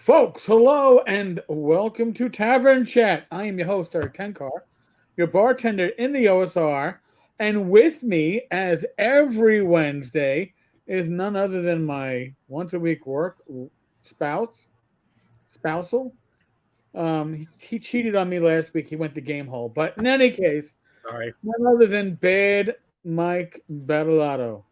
Folks, hello and welcome to Tavern Chat. I am your host, Mike Tenkar, your bartender in the OSR, and with me, as every Wednesday, is none other than my once-a-week work spousal. He cheated on me last week. He went to game hole, but in any case, Sorry. none other than Bad Mike Battalato.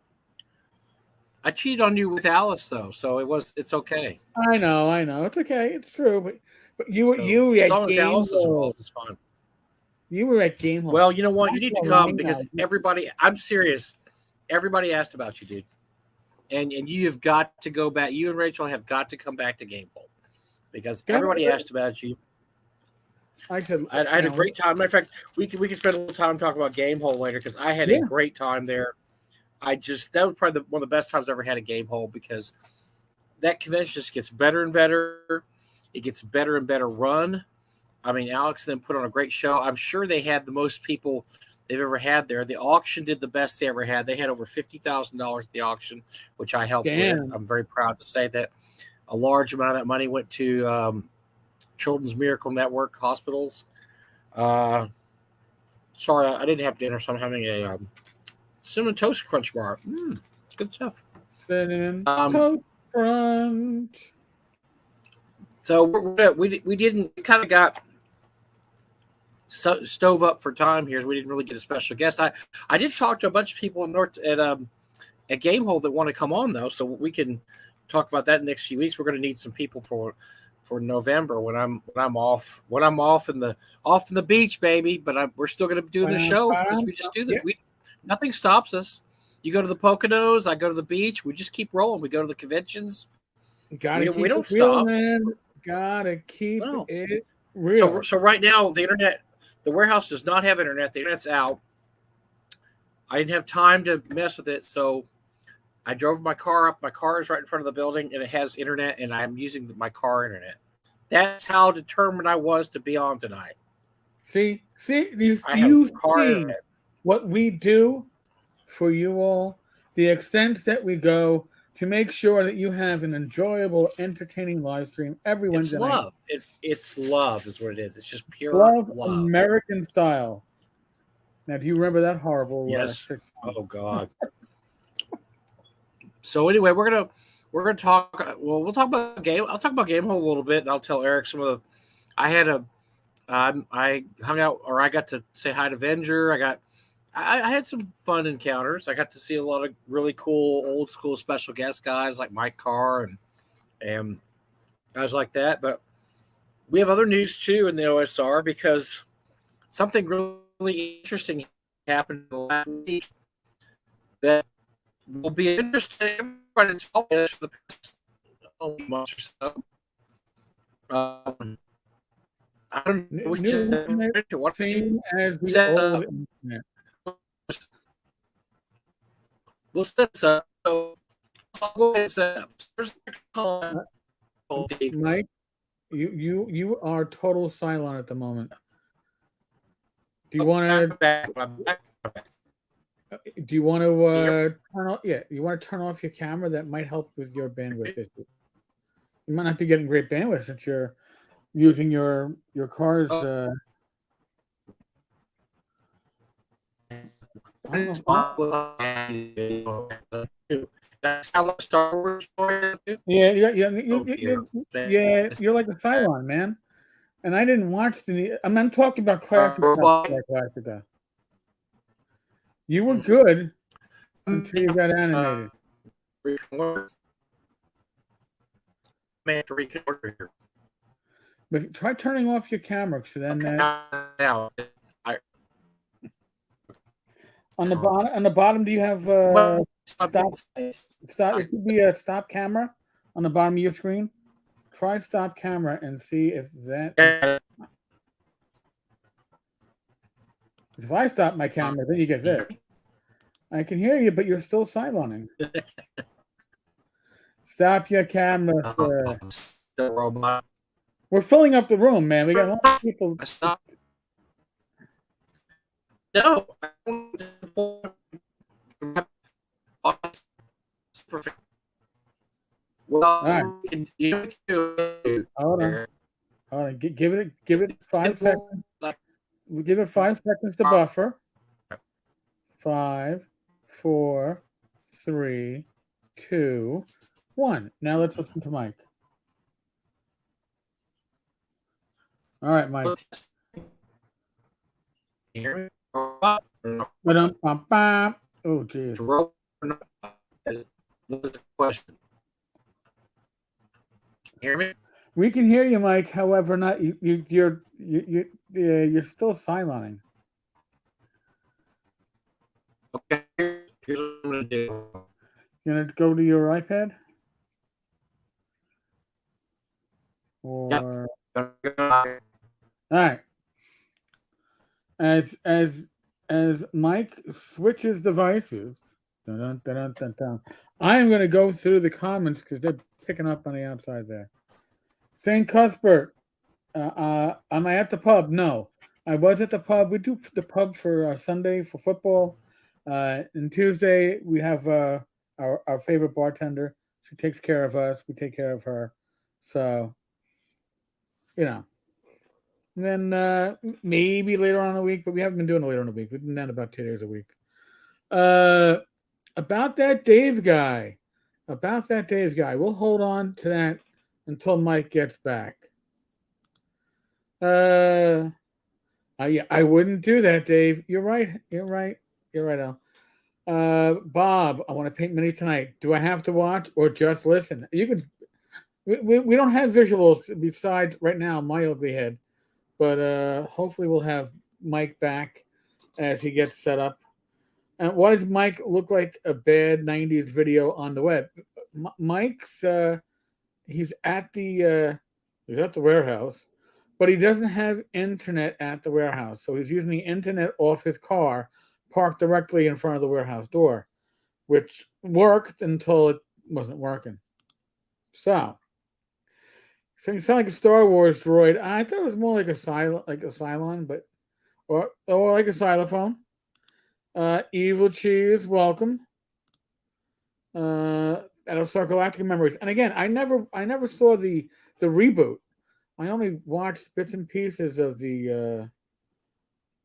I cheated on you with Alice though, so it's okay. I know, it's okay, it's true, but So, you as at long as game Alice is hole. involved, it's fine. You were at game hole. Well, you know what? You That's need to a come line because now. everybody. I'm serious. Everybody asked about you, dude, and you have got to go back. You and Rachel have got to come back to Game Bowl because everybody asked about you. I said I had a great time. Matter of fact, we can spend a little time talking about Game Hole later because I had a great time there. That was probably one of the best times I ever had at Game Hole because that convention just gets better and better. It gets better and better run. I mean, Alex then put on a great show. I'm sure they had the most people they've ever had there. The auction did the best they ever had. They had over $50,000 at the auction, which I helped with. I'm very proud to say that a large amount of that money went to Children's Miracle Network hospitals. Sorry, I didn't have dinner, so I'm having a cinnamon toast crunch bar. Good stuff. Cinnamon toast crunch. So we didn't kind of got stove up for time here. So we didn't really get a special guest. I did talk to a bunch of people at Game Hole that want to come on though, so we can talk about that in the next few weeks. We're going to need some people for November when I'm off in the beach, baby. But we're still going to be doing the show because we just do that. Nothing stops us. You go to the Poconos, I go to the beach. We just keep rolling. We go to the conventions. We don't stop. Man. Gotta keep it real. So right now, the warehouse does not have internet. The internet's out. I didn't have time to mess with it, so I drove my car up. My car is right in front of the building, and it has internet, and I'm using my car internet. That's how determined I was to be on tonight. See, you see what we do for you all, the extent that we go to make sure that you have an enjoyable, entertaining live stream every Wednesday night. Love. It's love is what it is. It's just pure love. American style. Now, do you remember that horrible? Yes. Oh God. So anyway, we're gonna talk. Well, we'll talk about game. I'll talk about Game Hole a little bit, and I'll tell Eric some of the. I hung out, or I got to say hi to Venger. I had some fun encounters. I got to see a lot of really cool old school special guest guys like Mike Carr and guys like that. But we have other news too in the OSR because something really interesting happened last week that will be interesting. Everybody's following us for the past months or so. I don't know what same as the old internet. We'll set this up. So I'll go ahead and set up. Mike, you are total silent at the moment. Do you want to? Do you want to turn off? Yeah, you want to turn off your camera? That might help with your bandwidth issue. You might not be getting great bandwidth since you're using your car's. That's how Star Wars story. Yeah. You're like a Cylon, man. And I didn't watch I'm talking about classic stuff. You were good until you got animated. But try turning off your camera, so then now. On the bottom, do you have stop? It should be a stop camera on the bottom of your screen. Try stop camera and see if that. If I stop my camera, then you get this. I can hear you, but you're still siloning. Stop your camera, sir. We're filling up the room, man. We got a lot of people. No. Perfect. Well, right. Hold on. Hold on. Give it 5 seconds. We give it 5 seconds to buffer. 5, 4, 3, 2, 1. Now let's listen to Mike. All right, Mike. Hear me? Oh, geez. This is the question. Hear me? We can hear you, Mike. However, not you're still silencing. Okay. Here's what I'm gonna do. You gonna go to your iPad? Or Yep. all right. As Mike switches devices, I am going to go through the comments because they're picking up on the outside there. St. Cuthbert, am I at the pub? No, I was at the pub. We do the pub for Sunday for football, and Tuesday we have our favorite bartender. She takes care of us. We take care of her. So, you know. And then maybe later on in the week, but we haven't been doing it later in the week. We've been down about 2 days a week. About that Dave guy. We'll hold on to that until Mike gets back. I wouldn't do that, Dave. You're right, Al. Bob, I want to paint minis tonight. Do I have to watch or just listen? You can. We don't have visuals besides right now my ugly head. But hopefully we'll have Mike back as he gets set up. And why does Mike look like a bad 90s video on the web? Mike's he's at the warehouse, but he doesn't have internet at the warehouse. So he's using the internet off his car parked directly in front of the warehouse door, which worked until it wasn't working. So you sound like a Star Wars droid. I thought it was more like a Cylon, but or like a xylophone. Evil Cheese, welcome. Battlestar Galactica memories. And again, I never saw the reboot. I only watched bits and pieces of the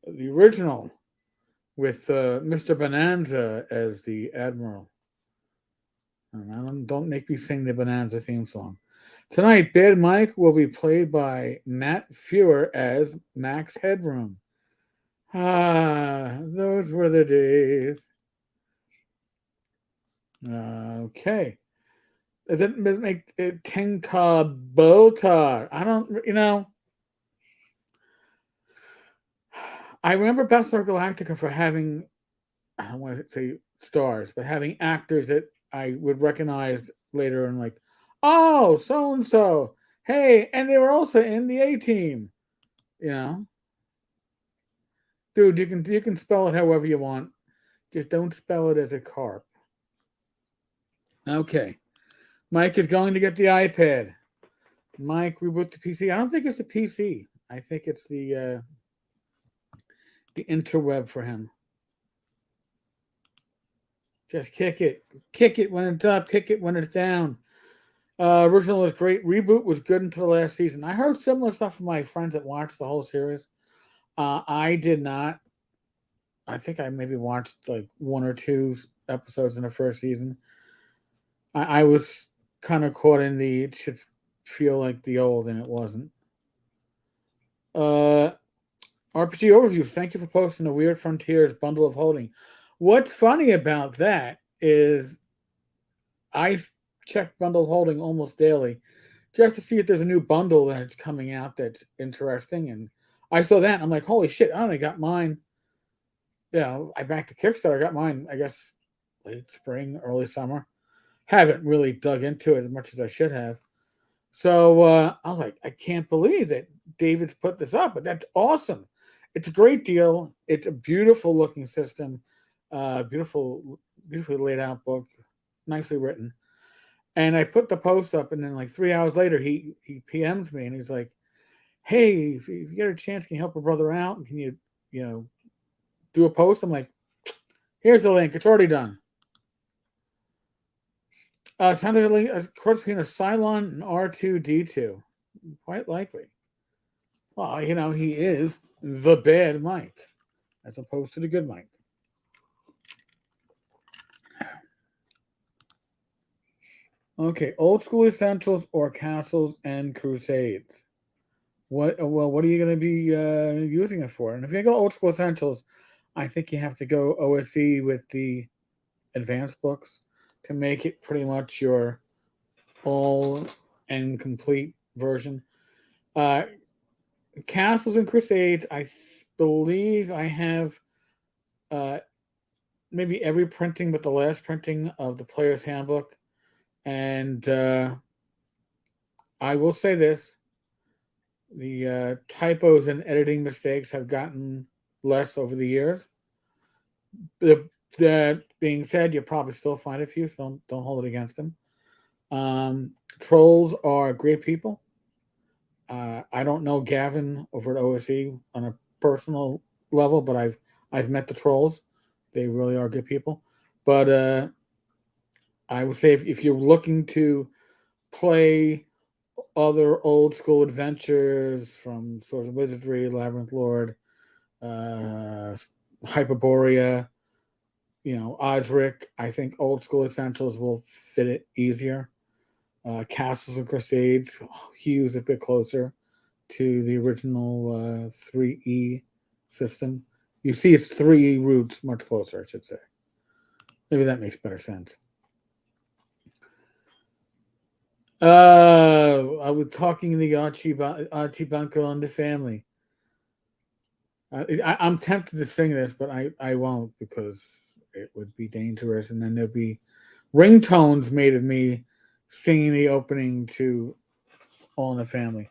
original with Mr. Bonanza as the Admiral. And don't make me sing the Bonanza theme song. Tonight, Bad Mike will be played by Matt Fewer as Max Headroom. Those were the days. Okay. Does it make Tenkar Botar? I don't, I remember Battlestar Galactica for having, I don't want to say stars, but having actors that I would recognize later and like, oh, so and so. Hey, and they were also in the A-Team. Dude, you can spell it however you want. Just don't spell it as a carp. Okay. Mike is going to get the iPad. Mike, reboot the PC. I don't think it's the PC. I think it's the interweb for him. Just kick it. Kick it when it's up. Kick it when it's down. Original was great. Reboot was good until the last season. I heard similar stuff from my friends that watched the whole series. I did not. I think I maybe watched like 1 or 2 episodes in the first season. I was kind of caught in the it should feel like the old, and it wasn't. RPG overviews. Thank you for posting the Weird Frontiers bundle of holding. What's funny about that is I check bundle holding almost daily just to see if there's a new bundle that's coming out that's interesting. And I saw that and I'm like, holy shit, I only got mine. I backed to Kickstarter. I got mine, I guess, late spring, early summer. Haven't really dug into it as much as I should have. So I was like, I can't believe that David's put this up, but that's awesome. It's a great deal. It's a beautiful looking system. Beautifully laid out book, nicely written. And I put the post up, and then like 3 hours later, he PMs me, and he's like, "Hey, if you get a chance, can you help a brother out? Can you do a post?" I'm like, "Here's the link. It's already done." Sounds like a cross between a Cylon and R2D2. Quite likely. Well, he is the bad Mike, as opposed to the good Mike. Okay, old school essentials or castles and crusades. What are you going to be using it for? And if you go old school essentials, I think you have to go OSC with the advanced books to make it pretty much your all and complete version. Castles and Crusades, I believe I have maybe every printing but the last printing of the Player's Handbook. And I will say this. The typos and editing mistakes have gotten less over the years. That being said, you'll probably still find a few, so don't hold it against them. Trolls are great people. I don't know Gavin over at OSE on a personal level, but I've met the trolls. They really are good people. But I would say if you're looking to play other old school adventures from Swords of Wizardry, Labyrinth Lord, Hyperborea, Osric, I think old school essentials will fit it easier. Castles and Crusades hews a bit closer to the original 3E system. You see its 3E roots much closer, I should say. Maybe that makes better sense. I was talking to the Archie Bunker on the family. I'm tempted to sing this, but I won't because it would be dangerous, and then there'd be ringtones made of me singing the opening to All in the Family.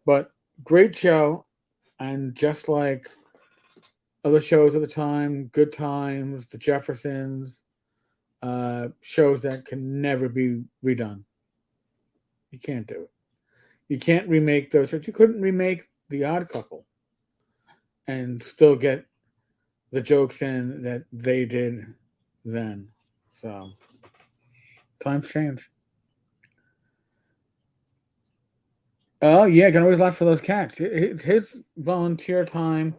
But great show, and just like other shows at the time, Good Times, The Jeffersons, shows that can never be redone. You can't do it. You can't remake those. You couldn't remake The Odd Couple and still get the jokes in that they did then. So times change. Oh yeah, can always laugh for those cats. His volunteer time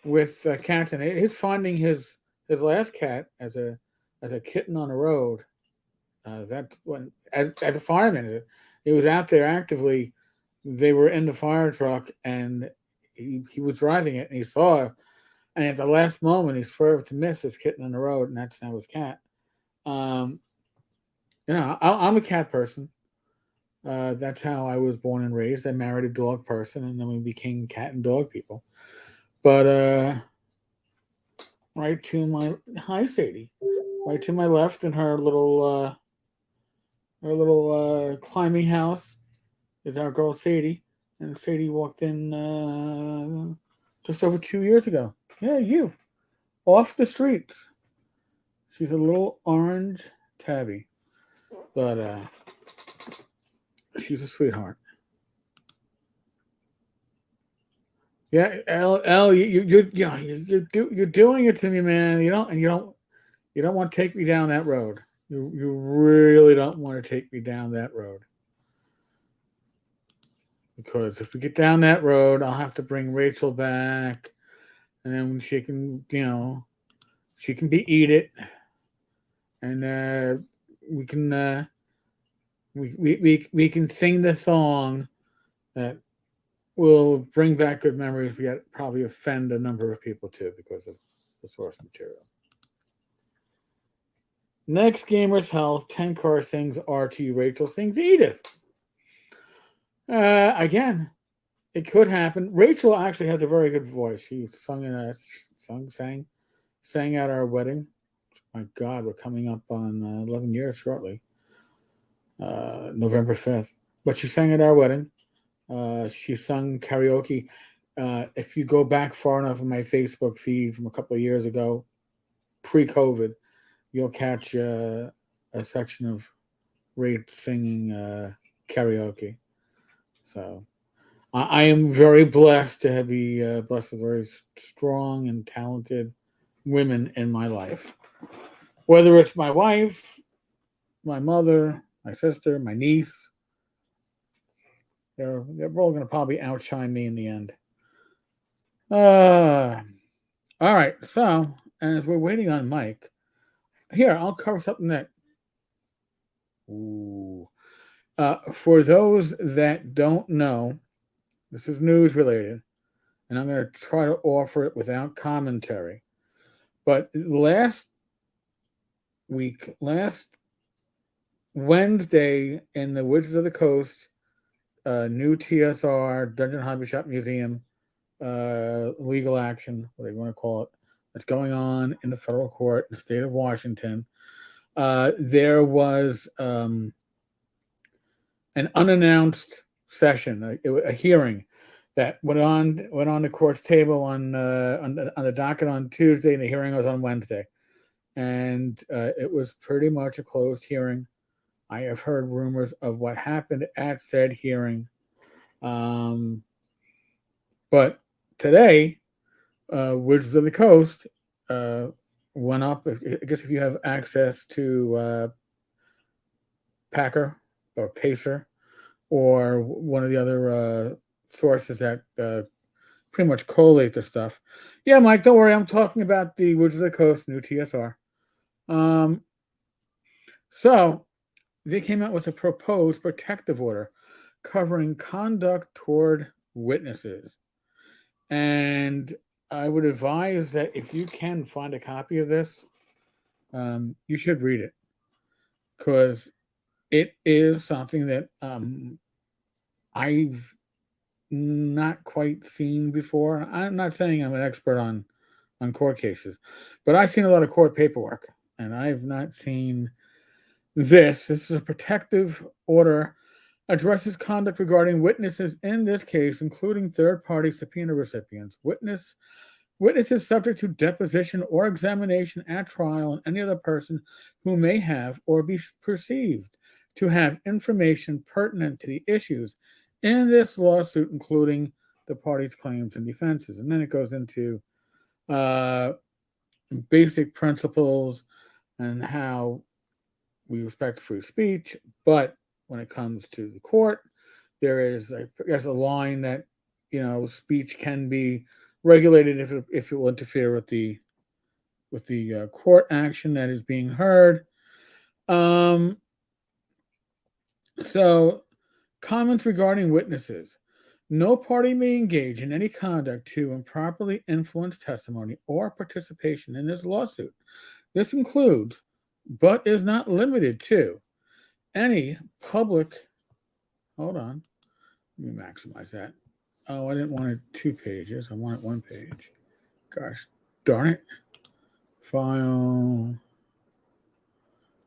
with cats, and his finding his last cat as a kitten on the road. That's when as a fireman, he was out there actively. They were in the fire truck, and he was driving it, and he saw, and at the last moment, he swerved to miss his kitten on the road, and that's now his cat. I'm a cat person. That's how I was born and raised. I married a dog person, and then we became cat and dog people. But right to my hi Sadie, right to my left in her little climbing house is our girl Sadie, and Sadie walked in just over 2 years ago. Yeah, you off the streets. She's a little orange tabby, but she's a sweetheart. Yeah, L, you're doing it to me, man. You don't want to take me down that road. You really don't want to take me down that road. Because if we get down that road, I'll have to bring Rachel back, and then she can, she can be eat it, and we can we can sing the song that will bring back good memories. We got probably offend a number of people too because of the source material. Next Gamer's Health, Tenkar sings Archie, Rachel sings Edith. Again, it could happen. Rachel actually has a very good voice. She sang at our wedding. My God, we're coming up on 11 years shortly, November 5th. But she sang at our wedding. She sung karaoke. If you go back far enough in my Facebook feed from a couple of years ago, pre-COVID, you'll catch a section of Rach singing karaoke. So I am very blessed to be blessed with very strong and talented women in my life. Whether it's my wife, my mother, my sister, my niece, They're all going to probably outshine me in the end. All right. So as we're waiting on Mike, here I'll cover something that. Ooh. For those that don't know, this is news related, and I'm going to try to offer it without commentary. But last Wednesday in the Wizards of the Coast, new TSR, Dungeon Hobby Shop Museum, legal action, whatever you want to call it, that's going on in the federal court in the state of Washington. There was an unannounced session, a hearing that went on the court's table on the docket on Tuesday, and the hearing was on Wednesday. And it was pretty much a closed hearing. I have heard rumors of what happened at said hearing. But today, Wizards of the Coast went up. I guess if you have access to Packer or Pacer or one of the other sources that pretty much collate the stuff. Yeah, Mike, don't worry. I'm talking about the Wizards of the Coast new TSR. So they came out with a proposed protective order covering conduct toward witnesses. And I would advise that if you can find a copy of this, you should read it, because it is something that I've not quite seen before. I'm not saying I'm an expert on court cases, but I've seen a lot of court paperwork, and I've not seen this. This is a protective order, addresses conduct regarding witnesses in this case, including third-party subpoena recipients, witnesses subject to deposition or examination at trial, and any other person who may have or be perceived to have information pertinent to the issues in this lawsuit, including the parties' claims and defenses. And then it goes into basic principles and how we respect free speech, but when it comes to the court, there is, I guess, a line that, speech can be regulated if it will interfere with the court action that is being heard. So, comments regarding witnesses. No party may engage in any conduct to improperly influence testimony or participation in this lawsuit. This includes, but is not limited to, any public. Hold on. Let me maximize that. Oh, I didn't want it 2 pages. I want it 1 page. Gosh darn it. File.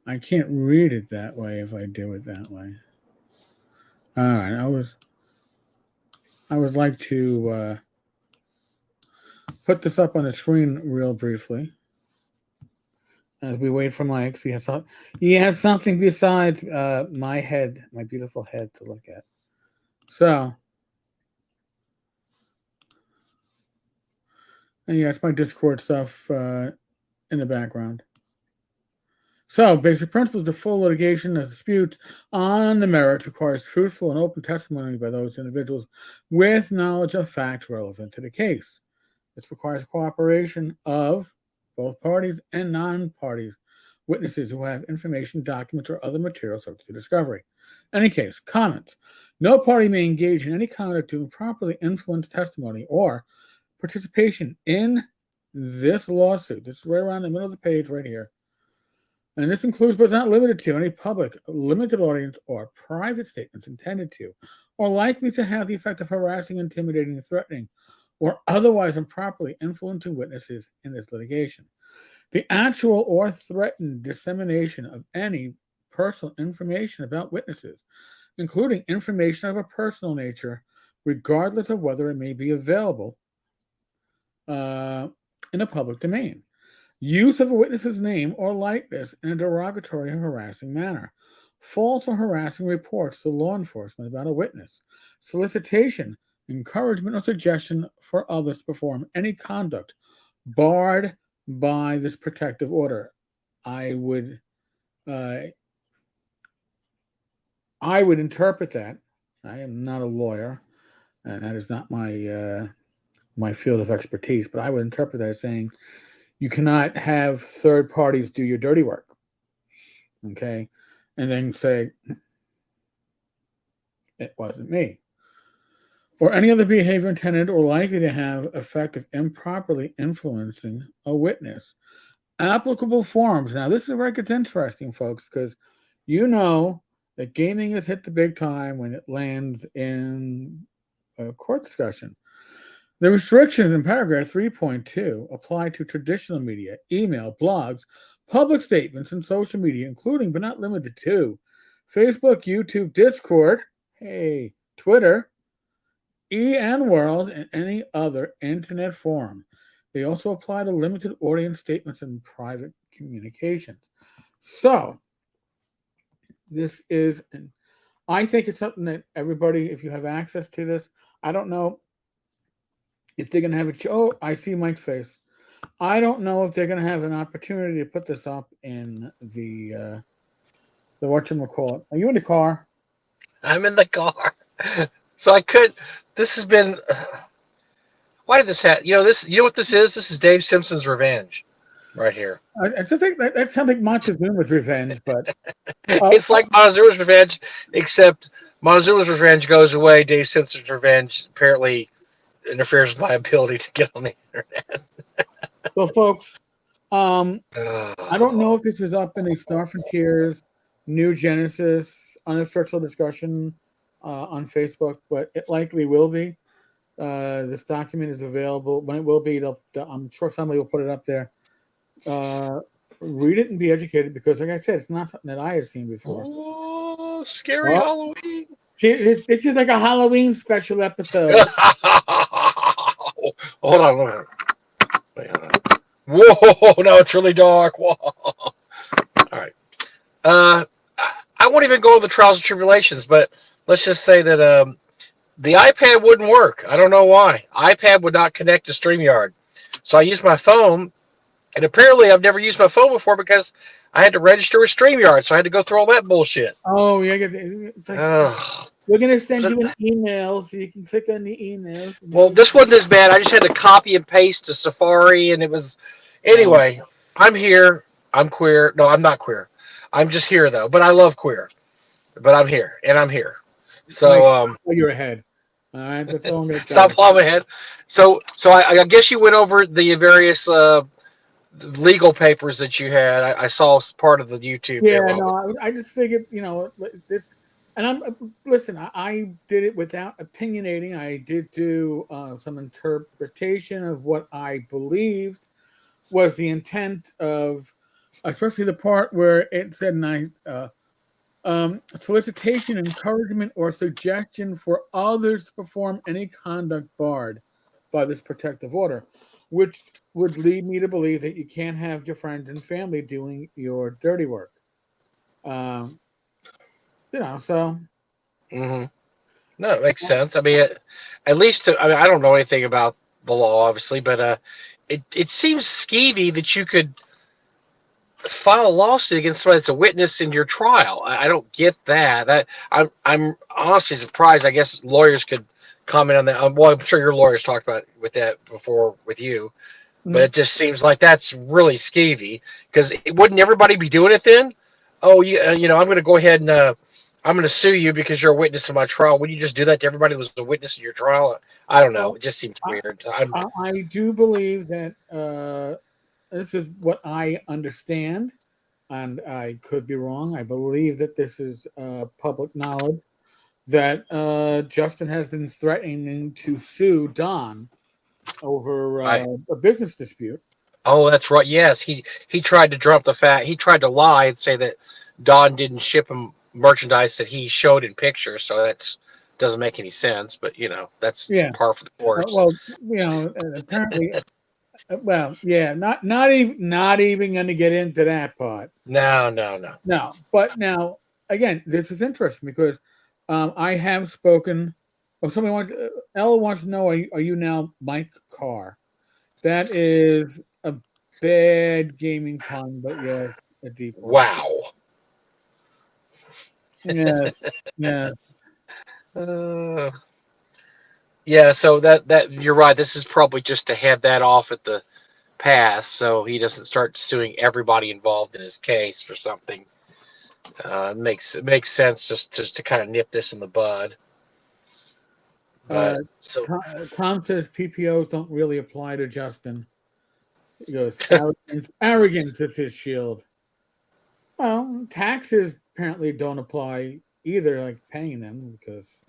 I can't read it that way if I do it that way. All right. I would like to put this up on the screen real briefly as we wait for Mike. So he has something besides my head, my beautiful head, to look at. So, and yeah, it's my Discord stuff in the background. So, basic principles: the full litigation of disputes on the merits requires truthful and open testimony by those individuals with knowledge of facts relevant to the case. This requires cooperation of both parties and non-parties, witnesses who have information, documents, or other materials subject to discovery. Any case, comments. No party may engage in any conduct to improperly influence testimony or participation in this lawsuit. This is right around the middle of the page right here. And this includes, but is not limited to, any public, limited audience, or private statements intended to, or likely to have the effect of harassing, intimidating, threatening, or otherwise improperly influencing witnesses in this litigation. The actual or threatened dissemination of any personal information about witnesses, including information of a personal nature, regardless of whether it may be available in a public domain. Use of a witness's name or likeness in a derogatory or harassing manner. False or harassing reports to law enforcement about a witness. Solicitation, encouragement, or suggestion for others to perform any conduct barred by this protective order. I would interpret that I am not a lawyer, and that is not my field of expertise. But I would interpret that as saying you cannot have third parties do your dirty work, okay, and then say it wasn't me, or any other behavior intended or likely to have effect of improperly influencing a witness. Applicable forms. Now, this is where it gets interesting, folks, because you know that gaming has hit the big time when it lands in a court discussion. The restrictions in paragraph 3.2 apply to traditional media, email, blogs, public statements, and social media, including but not limited to Facebook, YouTube, Discord, hey, Twitter, World, and any other internet forum. They also apply to limited audience statements and private communications. So, this is, I think it's something that everybody, if you have access to this, I don't know if they're going to have a, oh, I see Mike's face. I don't know if they're going to have an opportunity to put this up in the whatchamacallit. Are you in the car? I'm in the car. So I could, this has been, why did this happen? You know what this is? This is Dave Simpson's revenge right here. I just think that sounds like Montezuma's revenge, but It's like Montezuma's revenge, except Montezuma's revenge goes away. Dave Simpson's revenge apparently interferes with my ability to get on the internet. well, folks, I don't know if this is up in a Star Frontiers New Genesis unofficial discussion on Facebook, but it likely will be. This document is available. When it will be, I'm sure somebody will put it up there. Read it and be educated, because, like I said, it's not something that I have seen before. Oh, scary Halloween. See, this is like a Halloween special episode. Hold on. Whoa, now it's really dark. Whoa. All right. I won't even go into the trials and tribulations, but let's just say that the iPad wouldn't work. I don't know why. iPad would not connect to StreamYard. So I used my phone, and apparently I've never used my phone before because I had to register with StreamYard, so I had to go through all that bullshit. Oh, yeah. It's like, we're going to send you an email so you can click on the email. Well, this wasn't as bad. I just had to copy and paste to Safari, and it was... Anyway, I'm here. I'm queer. No, I'm not queer. I'm just here, though. But I love queer. But I'm here, and I'm here. So, you're ahead. All right, that's all I'm going to tell stop plowing ahead. So I guess you went over the various legal papers that you had. I saw part of the YouTube. Yeah, no, I just figured, this, and listen, I did it without opinionating. I did do some interpretation of what I believed was the intent of, especially the part where it said, solicitation, encouragement, or suggestion for others to perform any conduct barred by this protective order, which would lead me to believe that you can't have your friends and family doing your dirty work. So. Mm-hmm. No, it makes sense. I mean, at least I don't know anything about the law, obviously, but it seems skeevy that you could file a lawsuit against somebody that's a witness in your trial. I don't get that. I'm honestly surprised. I guess lawyers could comment on that. Well, I'm sure your lawyers talked about with that before with you, but it just seems like that's really skeevy, because wouldn't everybody be doing it then? Oh, I'm going to go ahead and I'm going to sue you because you're a witness in my trial. Would you just do that to everybody who was a witness in your trial? I don't know. It just seems weird. I do believe that this is what I understand, and I could be wrong. I believe that this is public knowledge that Justin has been threatening to sue Don over a business dispute. Oh, that's right. Yes, he tried to drop the fact. He tried to lie and say that Don didn't ship him merchandise that he showed in pictures. So that's doesn't make any sense. But that's par for the course. Well, apparently. Well, yeah, not even going to get into that part. No. But now, again, this is interesting because I have spoken. Oh, Ella wants to know: Are you now Mike Carr? That is a bad gaming pun, but yeah, a deep one. Wow. Yeah, yeah. Yeah, so that you're right. This is probably just to have that off at the pass, so he doesn't start suing everybody involved in his case for something. It makes sense just to kind of nip this in the bud. Uh, But so Tom says PPOs don't really apply to Justin. He goes, arrogance is his shield. Well, taxes apparently don't apply either, like paying them, because,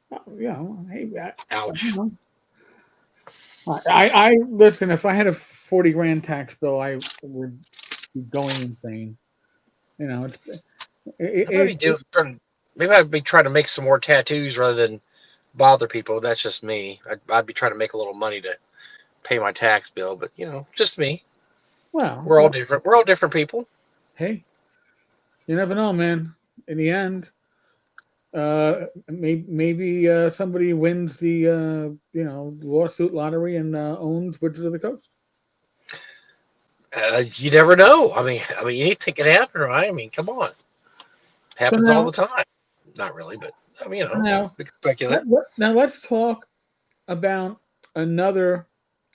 hey, ouch. I listen. If I had a 40 grand tax bill, I would be going insane. It's Maybe I'd be trying to make some more tattoos rather than bother people. That's just me. I'd be trying to make a little money to pay my tax bill, but just me. well, We're all different. We're all different people. Hey, you never know, man. In the end, maybe somebody wins the lawsuit lottery and owns Wizards of the Coast. You never know. I mean, anything can happen, right? I mean, come on, happens all the time. Not really, but I mean, now, we can speculate. Now let's talk about another.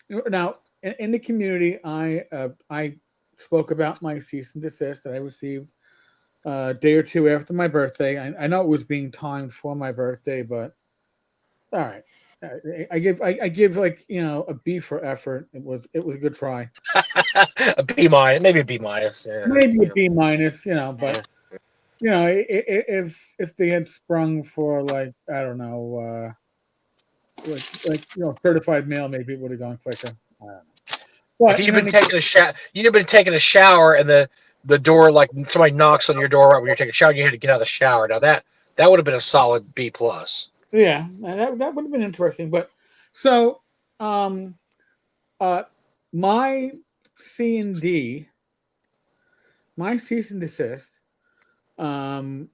Now, in the community, I spoke about my cease and desist that I received a day or two after my birthday. I know it was being timed for my birthday, but all right. I give like a B for effort. It was a good try. A B minus, maybe a B minus. Yeah, maybe a B minus, but if they had sprung for like I don't know, like certified mail, maybe it would have gone quicker. I don't know. But if you'd been taking a shower and the door, like somebody knocks on your door right when you're taking a shower, and you had to get out of the shower. Now that would have been a solid B plus. Yeah, that would have been interesting. But so, my C&D, my cease and desist, was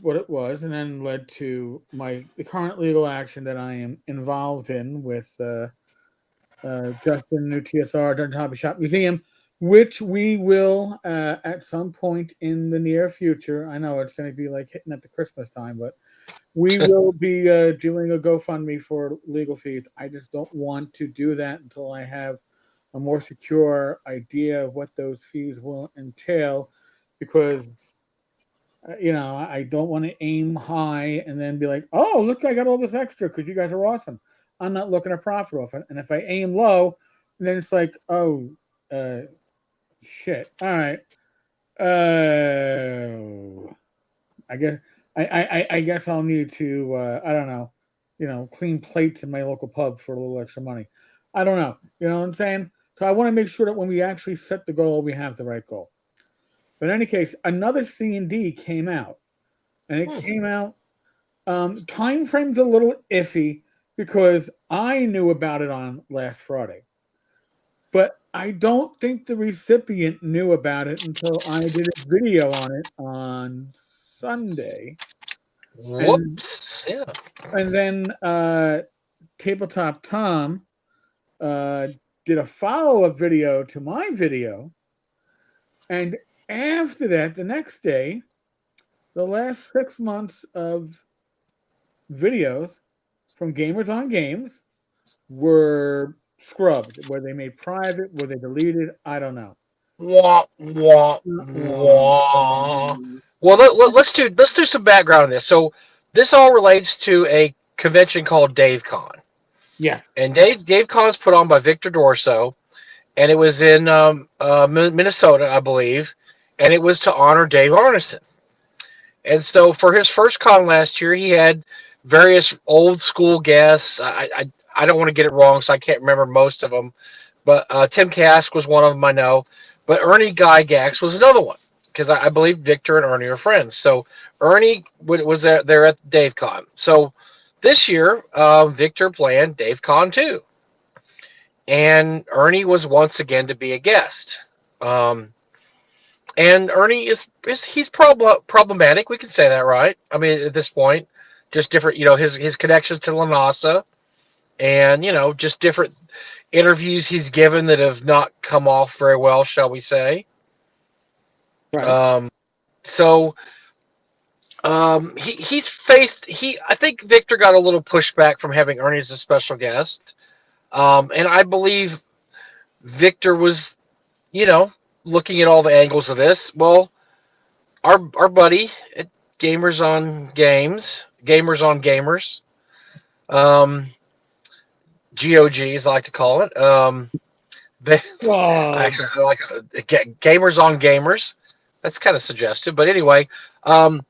what it was, and then led to the current legal action that I am involved in with Justin, New TSR, Dungeon Hobby Shop Museum, which we will at some point in the near future. I know it's going to be like hitting at the Christmas time, but we will be doing a GoFundMe for legal fees. I just don't want to do that until I have a more secure idea of what those fees will entail, because I don't want to aim high and then be like, oh, look, I got all this extra because you guys are awesome. I'm not looking to profit off it. And if I aim low, then it's like, oh, shit. All right. I guess I'll need to, I don't know, clean plates in my local pub for a little extra money. I don't know. You know what I'm saying? So I want to make sure that when we actually set the goal, we have the right goal. But in any case, another C&D came out. And it came out, time frame's a little iffy because I knew about it on last Friday. But I don't think the recipient knew about it until I did a video on it on Sunday. Whoops. And then Tabletop Tom did a follow-up video to my video. And after that, the next day, the last 6 months of videos from Gamers on Games were scrubbed. Were they made private? Were they deleted? I don't know. Wah, wah, wah. Well, let's do some background on this. So this all relates to a convention called DaveCon. Yes. And DaveCon is put on by Victor Dorso, and it was in Minnesota, I believe, and it was to honor Dave Arneson. And so for his first con last year, he had various old school guests. I don't want to get it wrong, so I can't remember most of them. But Tim Kask was one of them, I know. But Ernie Gygax was another one, because I believe Victor and Ernie are friends. So Ernie was there at DaveCon. So this year, Victor planned DaveCon too. And Ernie was once again to be a guest. And Ernie he's problematic. We can say that, right? I mean, at this point, just different, his connections to Lanasa, and just different interviews he's given that have not come off very well, shall we say? Right. So He's faced I think Victor got a little pushback from having Ernie as a special guest. And I believe Victor was, you know, looking at all the angles of this. Well, our buddy at Gamers on Gamers, um, GOG as I like to call it. They, Oh, I like Gamers on Gamers. That's kind of suggestive, but anyway, um,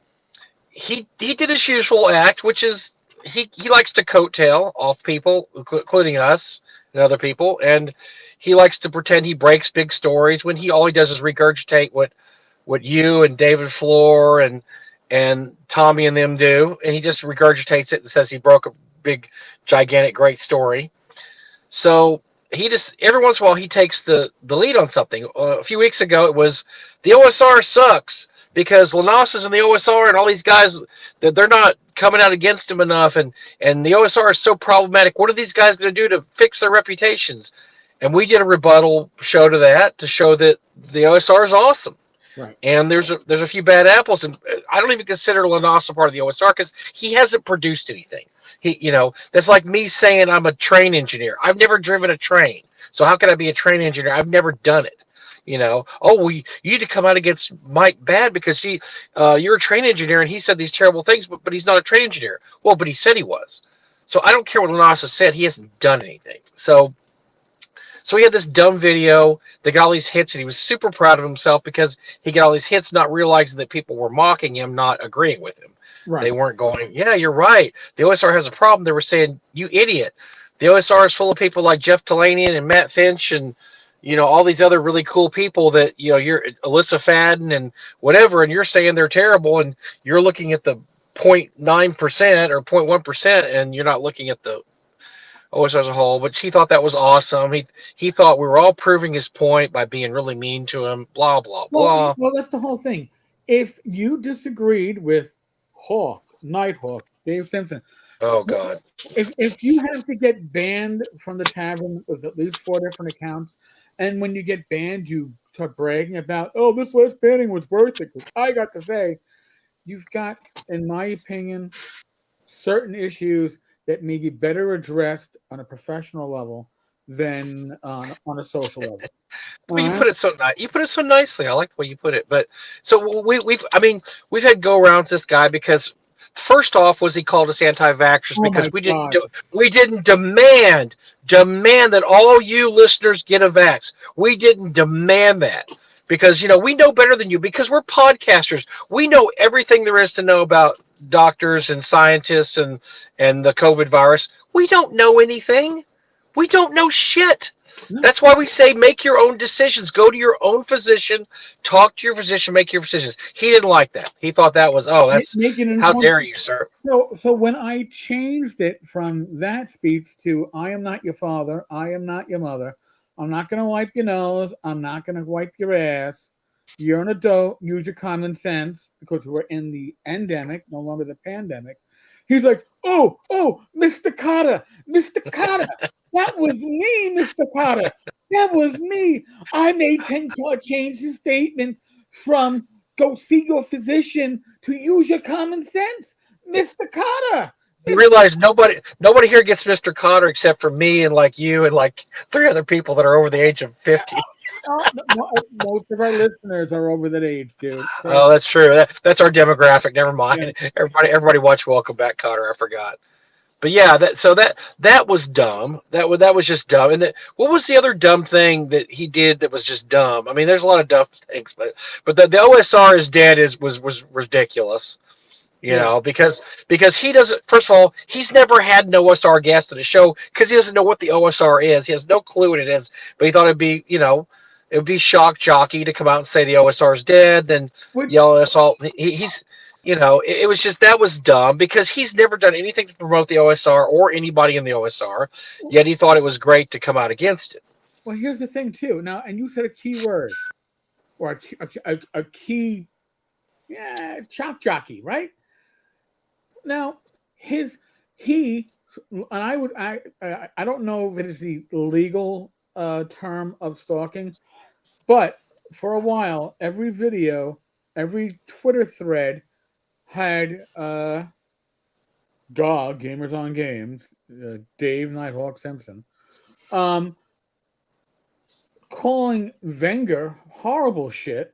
he did his usual act, which is he likes to coattail off people, including us and other people, and he likes to pretend he breaks big stories when all he does is regurgitate what you and David Floor and Tommy and them do, and he just regurgitates it and says he broke a big, gigantic, great story. So he just every once in a while he takes the lead on something. A few weeks ago it was the OSR sucks because Lanas is in the OSR and all these guys that they're not coming out against him enough, and the OSR is so problematic. What are these guys going to do to fix their reputations? And we did a rebuttal show to that to show that the OSR is awesome. right. And there's a few bad apples, and I don't even consider Lanas a part of the OSR because he hasn't produced anything. That's like me saying I'm a train engineer. I've never driven a train, so how can I be a train engineer? I've never done it. Oh, well, you need to come out against Mike Bad because you're a train engineer, and he said these terrible things, but he's not a train engineer. Well, but he said he was. So I don't care what Lanas has said. He hasn't done anything. So he had this dumb video that got all these hits, and he was super proud of himself because he got all these hits, not realizing that people were mocking him, not agreeing with him. Right. They weren't going, yeah, you're right. The OSR has a problem. They were saying, you idiot. The OSR is full of people like Jeff Talanian and Matt Finch and, all these other really cool people that, you're Alyssa Fadden and whatever, and you're saying they're terrible, and you're looking at the 0.9% or 0.1%, and you're not looking at the OSR as a whole. But he thought that was awesome. He thought we were all proving his point by being really mean to him, blah, blah, blah. Well, that's the whole thing. If you disagreed with Nighthawk, Dave Simpson. Oh, God. If you have to get banned from the tavern with at least 4 different accounts, and when you get banned, you start bragging about, oh, this last banning was worth it because I got to say, you've got, in my opinion, certain issues that may be better addressed on a professional level than on a social level. Well, you put it so nicely. I like the way you put it. But so we've had go arounds this guy because first off was he called us anti-vaxxers because we didn't demand that all you listeners get a vax. We didn't demand that because we know better than you because we're podcasters. We know everything there is to know about doctors and scientists and the COVID virus. We don't know anything. We don't know shit. That's why we say make your own decisions. Go to your own physician, talk to your physician, make your decisions. He didn't like that. He thought that was, how dare you, sir? So when I changed it from that speech to I am not your father, I am not your mother, I'm not going to wipe your nose, I'm not going to wipe your ass, you're an adult, use your common sense, because we're in the endemic, no longer the pandemic. He's like, oh, Mr. Carter, that was me, Mr. Carter. That was me. I made Tenkar change his statement from go see your physician to use your common sense. Mr. Carter. You realize nobody here gets Mr. Carter except for me and like you and like 3 other people that are over the age of 50. Most of our listeners are over that age, dude. Oh, that's true. That's our demographic. Never mind. Yeah. Everybody watch Welcome Back, Carter. I forgot. But yeah, that was dumb. That was just dumb. And what was the other dumb thing that he did that was just dumb? I mean, there's a lot of dumb things, but the OSR is dead was ridiculous. Because he doesn't. First of all, he's never had an OSR guest at a show because he doesn't know what the OSR is. He has no clue what it is. But he thought it'd be, it would be shock jockey to come out and say the OSR is dead, then yell at us all. He's. It was just that was dumb because he's never done anything to promote the OSR or anybody in the OSR, yet he thought it was great to come out against it. Well, here's the thing, too. Now, and you said a key word or a key, shock jockey, right? Now, and I don't know if it is the legal term of stalking, but for a while, every video, every Twitter thread, had Gamers on Games, Dave Nighthawk Simpson, calling Wenger horrible shit,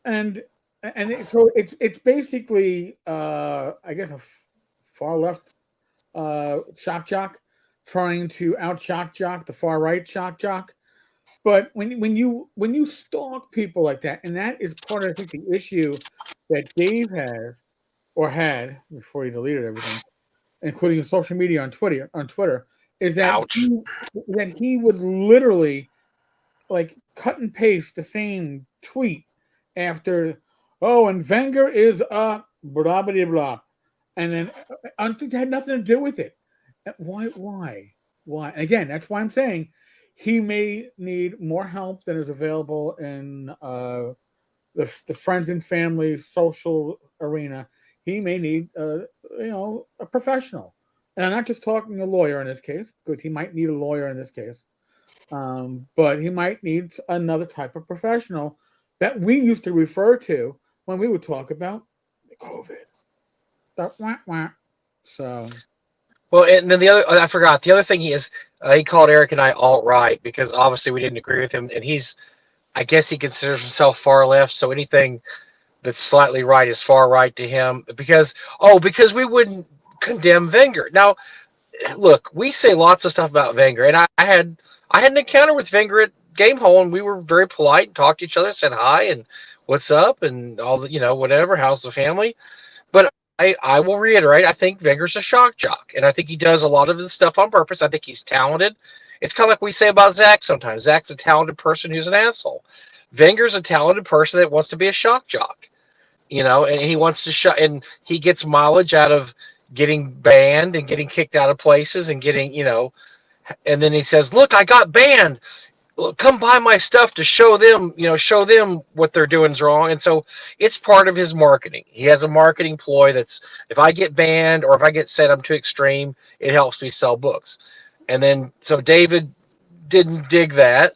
and so it's basically I guess a far left shock jock trying to out shock jock the far right shock jock. But when you stalk people like that, and that is part of I think the issue that Dave has or had before he deleted everything, including social media on Twitter, is that Ouch. he would literally like cut and paste the same tweet after, oh, and Wenger is a blah blah blah, and then I think it had nothing to do with it. Why? And again, that's why I'm saying he may need more help than is available in the friends and family social arena. He may need a professional, and I'm not just talking a lawyer in this case, because he might need a lawyer in this case. But he might need another type of professional that we used to refer to when we would talk about COVID. So, Well, and then the other, I forgot. The other thing he called Eric and I alt-right because obviously we didn't agree with him, and I guess he considers himself far left. So anything that's slightly right is far right to him because we wouldn't condemn Wenger. Now, look, we say lots of stuff about Wenger, and I had an encounter with Wenger at Gamehole, and we were very polite and talked to each other, said hi and what's up and all the whatever, how's the family. But I will reiterate, I think Wenger's a shock jock, and I think he does a lot of this stuff on purpose. I think he's talented. It's kind of like we say about Zach sometimes. Zach's a talented person who's an asshole. Wenger's a talented person that wants to be a shock jock, and he wants to and he gets mileage out of getting banned and getting kicked out of places and getting, and then he says, look, I got banned. Come buy my stuff to show them what they're doing is wrong. And so it's part of his marketing. He has a marketing ploy that's, if I get banned or if I get said I'm too extreme, it helps me sell books. And then, so David didn't dig that.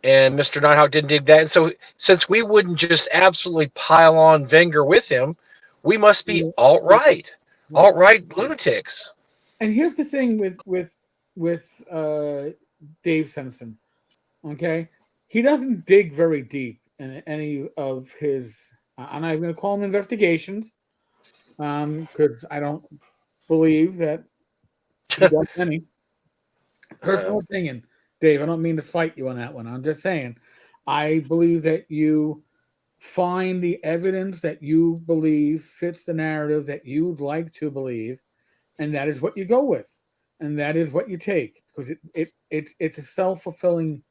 And Mr. Nighthawk didn't dig that. And so since we wouldn't just absolutely pile on Wenger with him, we must be alt-right lunatics. and here's the thing with Dave Simpson. Okay, he doesn't dig very deep in any of his. I'm not going to call them investigations, because I don't believe that he does any. Personal opinion, Dave. I don't mean to fight you on that one. I'm just saying, I believe that you find the evidence that you believe fits the narrative that you'd like to believe, and that is what you go with, and that is what you take, because it's a self-fulfilling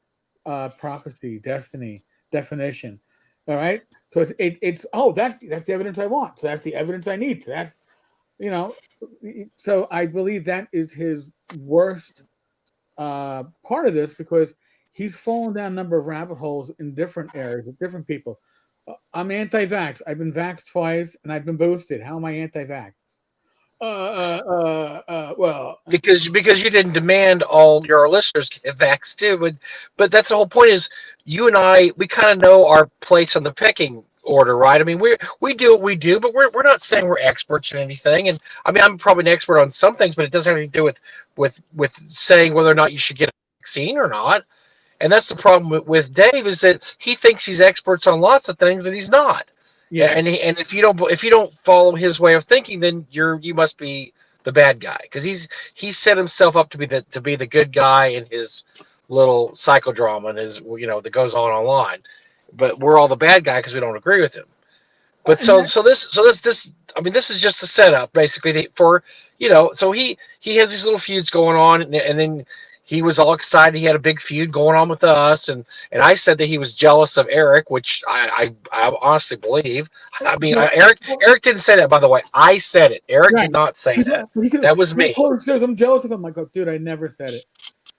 prophecy, destiny, definition. All right. So it's that's the evidence I want. So that's the evidence I need. So that's so I believe that is his worst part of this, because he's fallen down a number of rabbit holes in different areas with different people. I'm anti-vax. I've been vaxxed twice and I've been boosted. How am I anti-vax? Well, because you didn't demand all your listeners get vaxxed too, but that's the whole point. Is you and we kind of know our place on the pecking order, right? I mean, we do what we do, but we're not saying we're experts in anything. And I mean, I'm probably an expert on some things, but it doesn't have anything to do with saying whether or not you should get a vaccine or not. And that's the problem with Dave, is that he thinks he's experts on lots of things and he's not. Yeah, and if you don't follow his way of thinking, then you must be the bad guy, because he's set himself up to be the good guy in his little psychodrama and his that goes on online, but we're all the bad guy because we don't agree with him. But this I mean, this is just a setup basically for so he has these little feuds going on, and then he was all excited. He had a big feud going on with us, and I said that he was jealous of Eric, which I honestly believe. I mean, Eric didn't say that, by the way. I said it. Eric did not say that. That was me. Says I'm jealous of him. I go, dude, I never said it.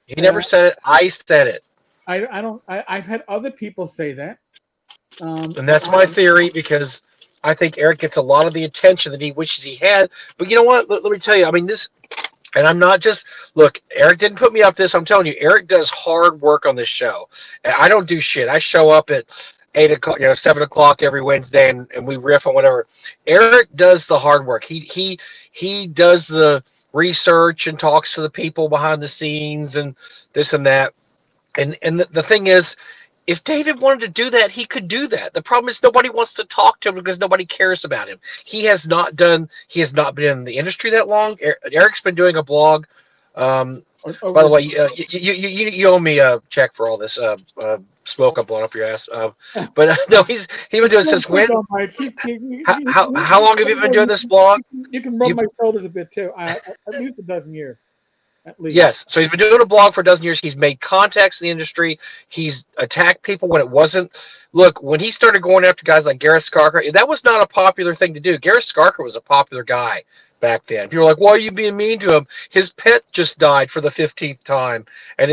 He never said it. I said it. I've had other people say that, and that's my theory, because I think Eric gets a lot of the attention that he wishes he had. But you know what? Let me tell you. I mean, this. And I'm not just, look, Eric didn't put me up this. I'm telling you, Eric does hard work on this show. And I don't do shit. I show up at 8 o'clock, 7 o'clock every Wednesday, and we riff on whatever. Eric does the hard work. He does the research and talks to the people behind the scenes and this and that. And the thing is, if David wanted to do that, he could do that. The problem is nobody wants to talk to him because nobody cares about him. He has not been in the industry that long. Eric's been doing a blog. By the way, you owe me a check for all this smoke I'm blowing up your ass. But no, he's been doing it since when? How long have you been doing this blog? You can rub my shoulders a bit too. At least a dozen years. At least. Yes, so he's been doing a blog for a dozen years. He's made contacts in the industry. He's attacked people when it wasn't. Look, when he started going after guys like Gareth Skarker, that was not a popular thing to do. Gareth Skarker was a popular guy back then. People were like, "Why are you being mean to him? His pet just died for the 15th time," and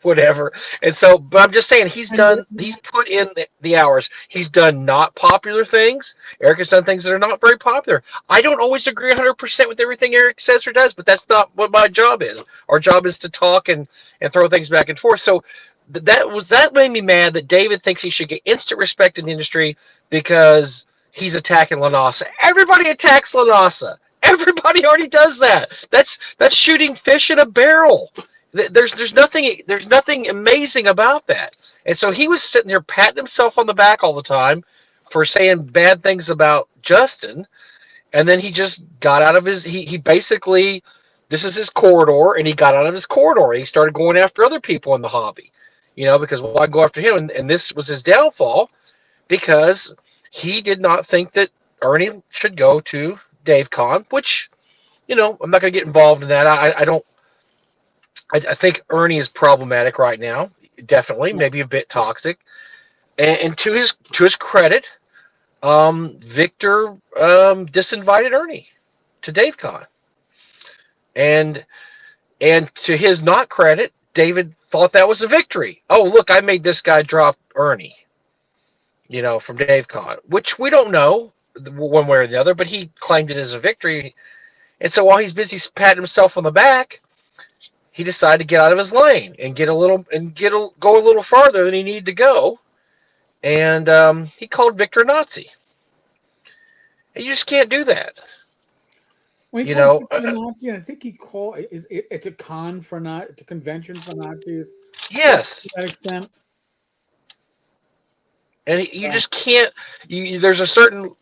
whatever. And so, but I'm just saying, he's put in the hours. He's done not popular things. Eric has done things that are not very popular. I don't always agree 100% with everything Eric says or does, but that's not what my job is. Our job is to talk and throw things back and forth. So that made me mad that David thinks he should get instant respect in the industry because he's attacking Lanasa. Everybody attacks Lanasa. Everybody already does that. That's shooting fish in a barrel. There's nothing amazing about that. And so he was sitting there patting himself on the back all the time for saying bad things about Justin, and then he just got out of his. He basically, this is his corridor, and he got out of his corridor. And he started going after other people in the hobby, because why go after him? And this was his downfall because he did not think that Ernie should go to Dave Kahn, which, I'm not going to get involved in that. I think Ernie is problematic right now, definitely, maybe a bit toxic. And to his credit, Victor disinvited Ernie to Dave Kahn, and to his not credit, David thought that was a victory. Oh, look, I made this guy drop Ernie, from Dave Kahn, which we don't know one way or the other, but he claimed it as a victory. And so while he's busy patting himself on the back, he decided to get out of his lane and go a little farther than he needed to go. And he called Victor a Nazi. And you just can't do that. Well, Nazi, I think he called it's a con for not. It's a convention for Nazis. Yes, to that extent. And you just can't. There's a certain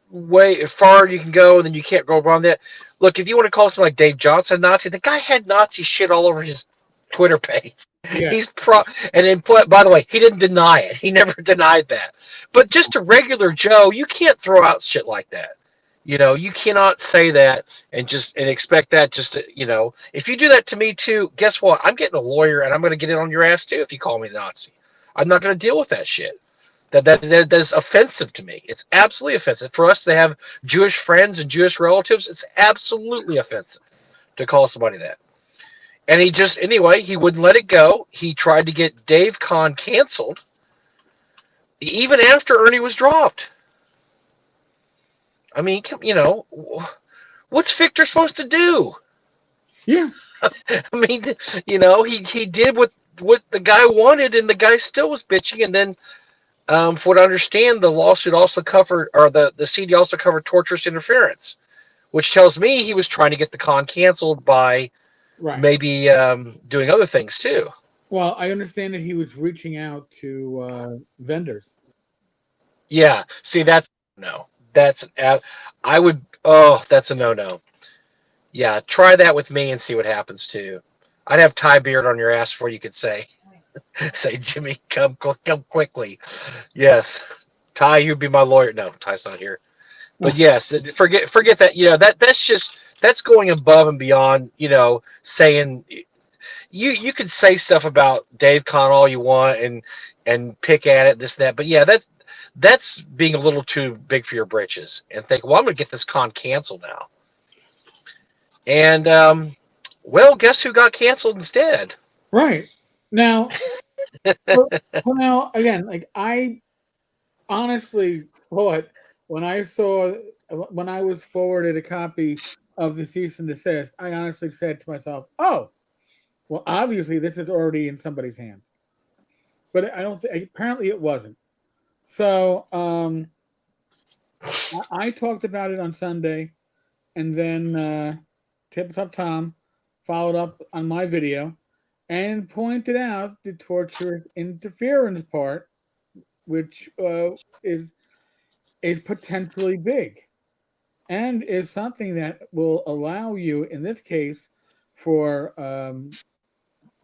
way far you can go, and then you can't go beyond that. Look, if you want to call someone like Dave Johnson a Nazi, the guy had Nazi shit all over his Twitter page. Yeah. And then, by the way, he didn't deny it. He never denied that. But just a regular Joe, you can't throw out shit like that. You cannot say that and expect that just to, if you do that to me too, guess what? I'm getting a lawyer and I'm going to get it on your ass too if you call me a Nazi. I'm not going to deal with that shit. That is offensive to me. It's absolutely offensive. For us to have Jewish friends and Jewish relatives, it's absolutely offensive to call somebody that. And he wouldn't let it go. He tried to get Dave Kahn canceled even after Ernie was dropped. I mean, what's Victor supposed to do? Yeah. I mean, he did what the guy wanted, and the guy still was bitching. And then, from what I understand, the lawsuit also covered, or the CD also covered torturous interference, which tells me he was trying to get the con canceled by maybe doing other things too. Well, I understand that he was reaching out to vendors. Yeah. See, that's no. That's that's a no. Yeah, try that with me and see what happens too. I'd have Ty Beard on your ass before you could say, Jimmy, come quickly. Yes, Ty, you'd be my lawyer. No, Ty's not here. But yes, forget that. That's going above and beyond. Saying you can say stuff about Dave Kahn all you want and pick at it, this, that. But yeah, that's being a little too big for your britches and think, well, I'm going to get this con canceled now. And, well, guess who got canceled instead? Right. Now, again, like I honestly thought when I was forwarded a copy of the cease and desist, I honestly said to myself, oh, well, obviously this is already in somebody's hands. But I don't think, apparently it wasn't. So I talked about it on Sunday, and then Tabletop Tom followed up on my video and pointed out the torturous interference part, which is potentially big, and is something that will allow you, in this case, for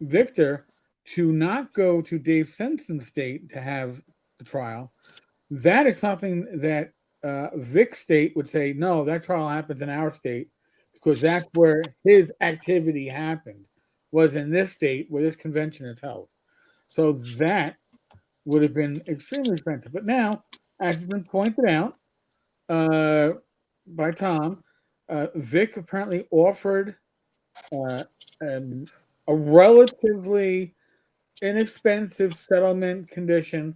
Victor to not go to Dave Simpson's state to have the trial. That is something that Vic's state would say, no, that trial happens in our state because that's where his activity happened, was in this state where this convention is held. So that would have been extremely expensive. But now, as has been pointed out by Tom, Vic apparently offered a relatively inexpensive settlement condition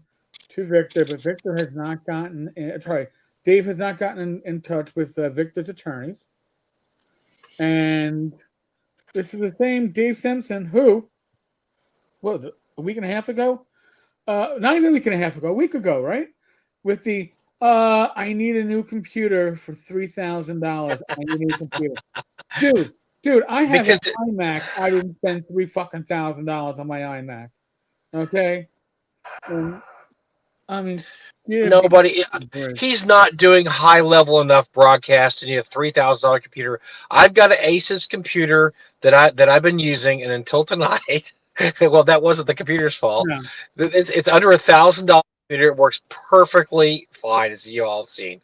to Victor, but Victor has not gotten. Dave has not gotten in touch with Victor's attorneys, and this is the same Dave Simpson who, what was it, a week and a half ago? Not even a week and a half ago, a week ago, right? With the I need a new computer for $3,000. I need a new computer, dude. I have an iMac. I didn't spend $3,000 on my iMac. Okay, I mean, nobody. He's not doing high level enough broadcasting. You have $3,000 computer. I've got an Asus computer that I've been using, and until tonight, well, that wasn't the computer's fault. Yeah. It's under $1,000 computer. It works perfectly fine, as you all have seen.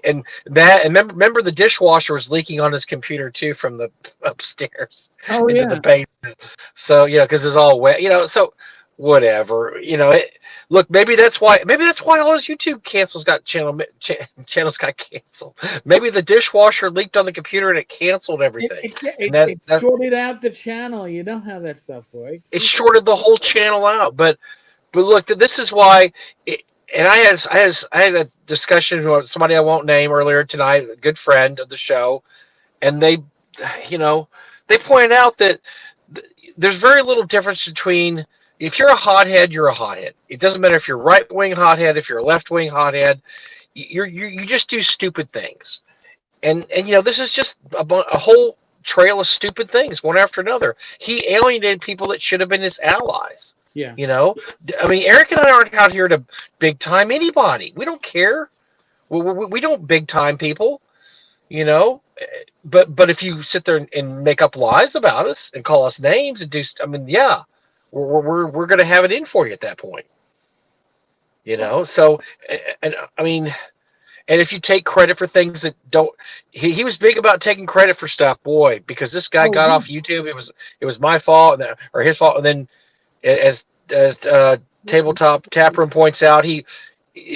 And remember the dishwasher was leaking on his computer too from the upstairs into the basement. So because it's all wet. So whatever. Look, maybe that's why all his YouTube channels got canceled. Maybe the dishwasher leaked on the computer and it canceled everything. It shorted out the channel. You know how that stuff works. It shorted the whole channel out. But look, this is why. And I had a discussion with somebody I won't name earlier tonight, a good friend of the show, and they pointed out that there's very little difference between. If you're a hothead, you're a hothead. It doesn't matter if you're right wing hothead, if you're a left wing hothead. You just do stupid things, and this is just a whole trail of stupid things, one after another. He alienated people that should have been his allies. Yeah. I mean, Eric and I aren't out here to big time anybody. We don't care. We don't big time people. But if you sit there and make up lies about us and call us names and do, yeah. We're going to have it in for you at that point, So, and I mean, and if you take credit for things that don't, he was big about taking credit for stuff, boy, because this guy got off YouTube. It was my fault or his fault. And then, as Tabletop Taproom points out, he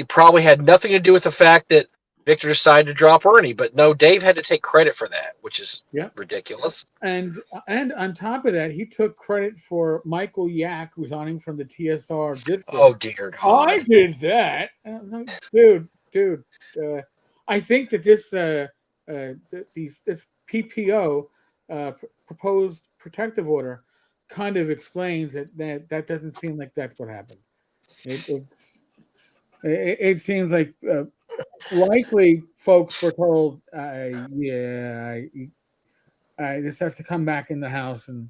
probably had nothing to do with the fact that Victor decided to drop Ernie, but no, Dave had to take credit for that, which is ridiculous. And on top of that, he took credit for Michael Yak, who's on him from the TSR Discord. Oh dear God! I did that, dude. I think that this PPO proposed protective order kind of explains that doesn't seem like that's what happened. It seems like. Likely, folks were told, this has to come back in the house, and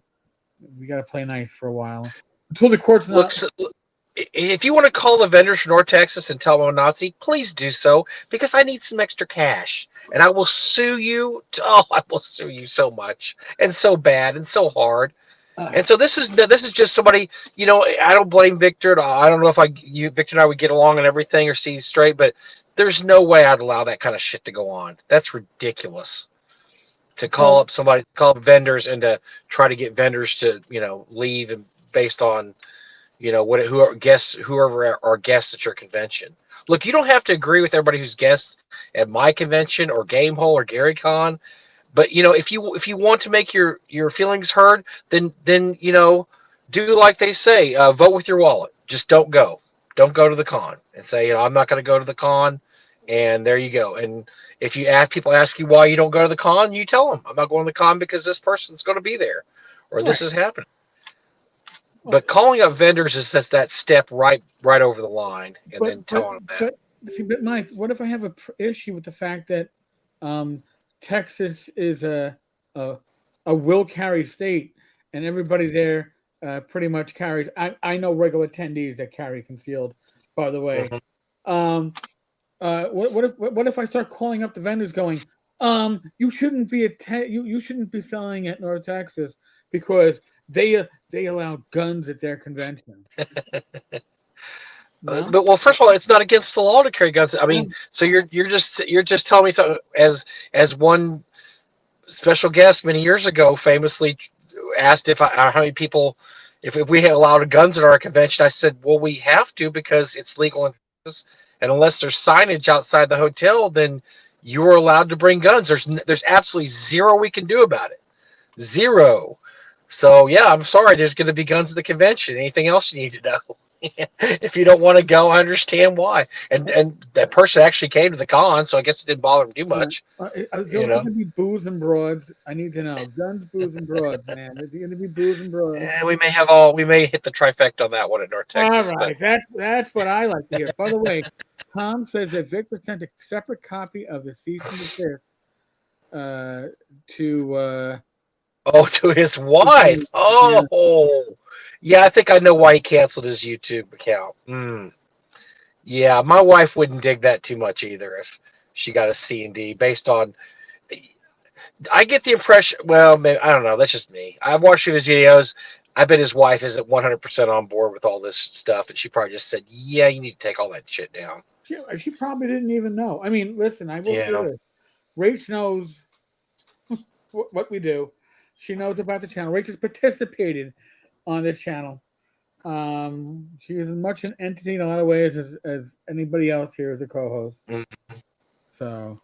we got to play nice for a while until the court's not. Look, if you want to call the vendors from North Texas and tell them I'm a Nazi, please do so, because I need some extra cash, and I will sue you. I will sue you so much and so bad and so hard. And so this is just somebody. I don't blame Victor. I don't know if Victor and I would get along and everything or see straight, but. There's no way I'd allow that kind of shit to go on. That's ridiculous. To call up vendors and to try to get vendors to, leave and based on, whoever are guests at your convention. Look, you don't have to agree with everybody who's guests at my convention or Gamehole or Gary Con, but if you want to make your feelings heard, then do like they say, vote with your wallet. Just don't go. Don't go to the con and say, I'm not going to go to the con, and there you go. And if people ask you why you don't go to the con, you tell them I'm not going to the con because this person's going to be there, or this is happening. But calling up vendors is just that step right over the line, and then telling them that. But Mike, what if I have a issue with the fact that Texas is a will carry state, and everybody there pretty much carries. I know regular attendees that carry concealed. By the way, what if I start calling up the vendors, going, you shouldn't be you shouldn't be selling at North Texas because they allow guns at their convention. No? But well, first of all, it's not against the law to carry guns. I mean, so you're just telling me something as one special guest many years ago famously asked how many people if we had allowed guns at our convention. I said, well, we have to because it's legal in Texas, and unless there's signage outside the hotel, then you are allowed to bring guns. There's absolutely zero we can do about it. Zero. So yeah, I'm sorry. There's going to be guns at the convention. Anything else you need to know? If you don't want to go, I understand why. And that person actually came to the con, so I guess it didn't bother him too much. Is there going to be booze and broads? I need to know. Guns, booze, and broads, man. Is there going to be booze and broads? We may hit the trifecta on that one at North Texas. All right, that's what I like to hear. By the way, Tom says that Victor sent a separate copy of the cease and desist to his wife. Yeah, I think I know why he canceled his YouTube account. Yeah, my wife wouldn't dig that too much either if she got a C&D based on. I get the impression. Well, maybe, I don't know. That's just me. I've watched his videos. I bet his wife isn't 100% on board with all this stuff, and she probably just said, "Yeah, you need to take all that shit down." She probably didn't even know. I mean, listen, I will say this. Rach knows what we do. She knows about the channel. Rach has participated on this channel. She is as much an entity in a lot of ways as anybody else here as a co-host. So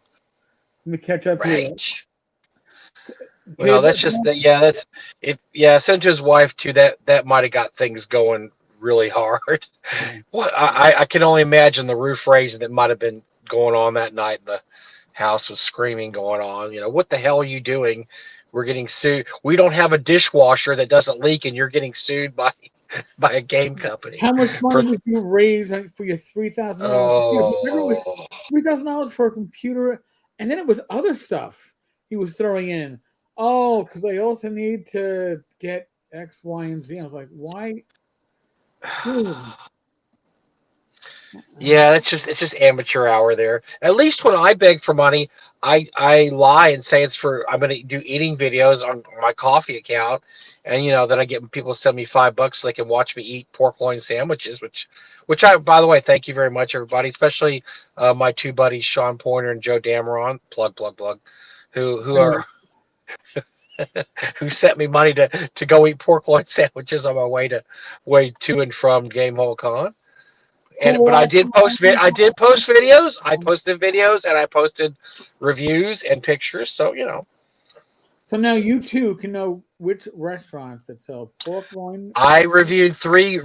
let me catch up here. Well, that's just that. Yeah, that's it. Yeah, sent to his wife too. That might have got things going really hard. What I can only imagine the roof raising that might have been going on that night. The house was screaming going on. What the hell are you doing? We're getting sued. We don't have a dishwasher that doesn't leak, and you're getting sued by a game company. How much money did you raise for your $3,000? Remember, it was $3,000 for a computer, and then it was other stuff he was throwing in. Oh, because they also need to get X, Y, and Z. I was like, why? Yeah, it's just amateur hour there. At least when I beg for money, I lie and say I'm going to do eating videos on my coffee account, and then I get people to send me $5 so they can watch me eat pork loin sandwiches, which I, by the way, thank you very much, everybody, especially my two buddies Sean Pointer and Joe Dameron, plug, who are who sent me money to go eat pork loin sandwiches on my way to and from Game Hole Con. But I did post videos. I posted videos and I posted reviews and pictures. So So now you too can know which restaurants that sell pork loin. I reviewed 3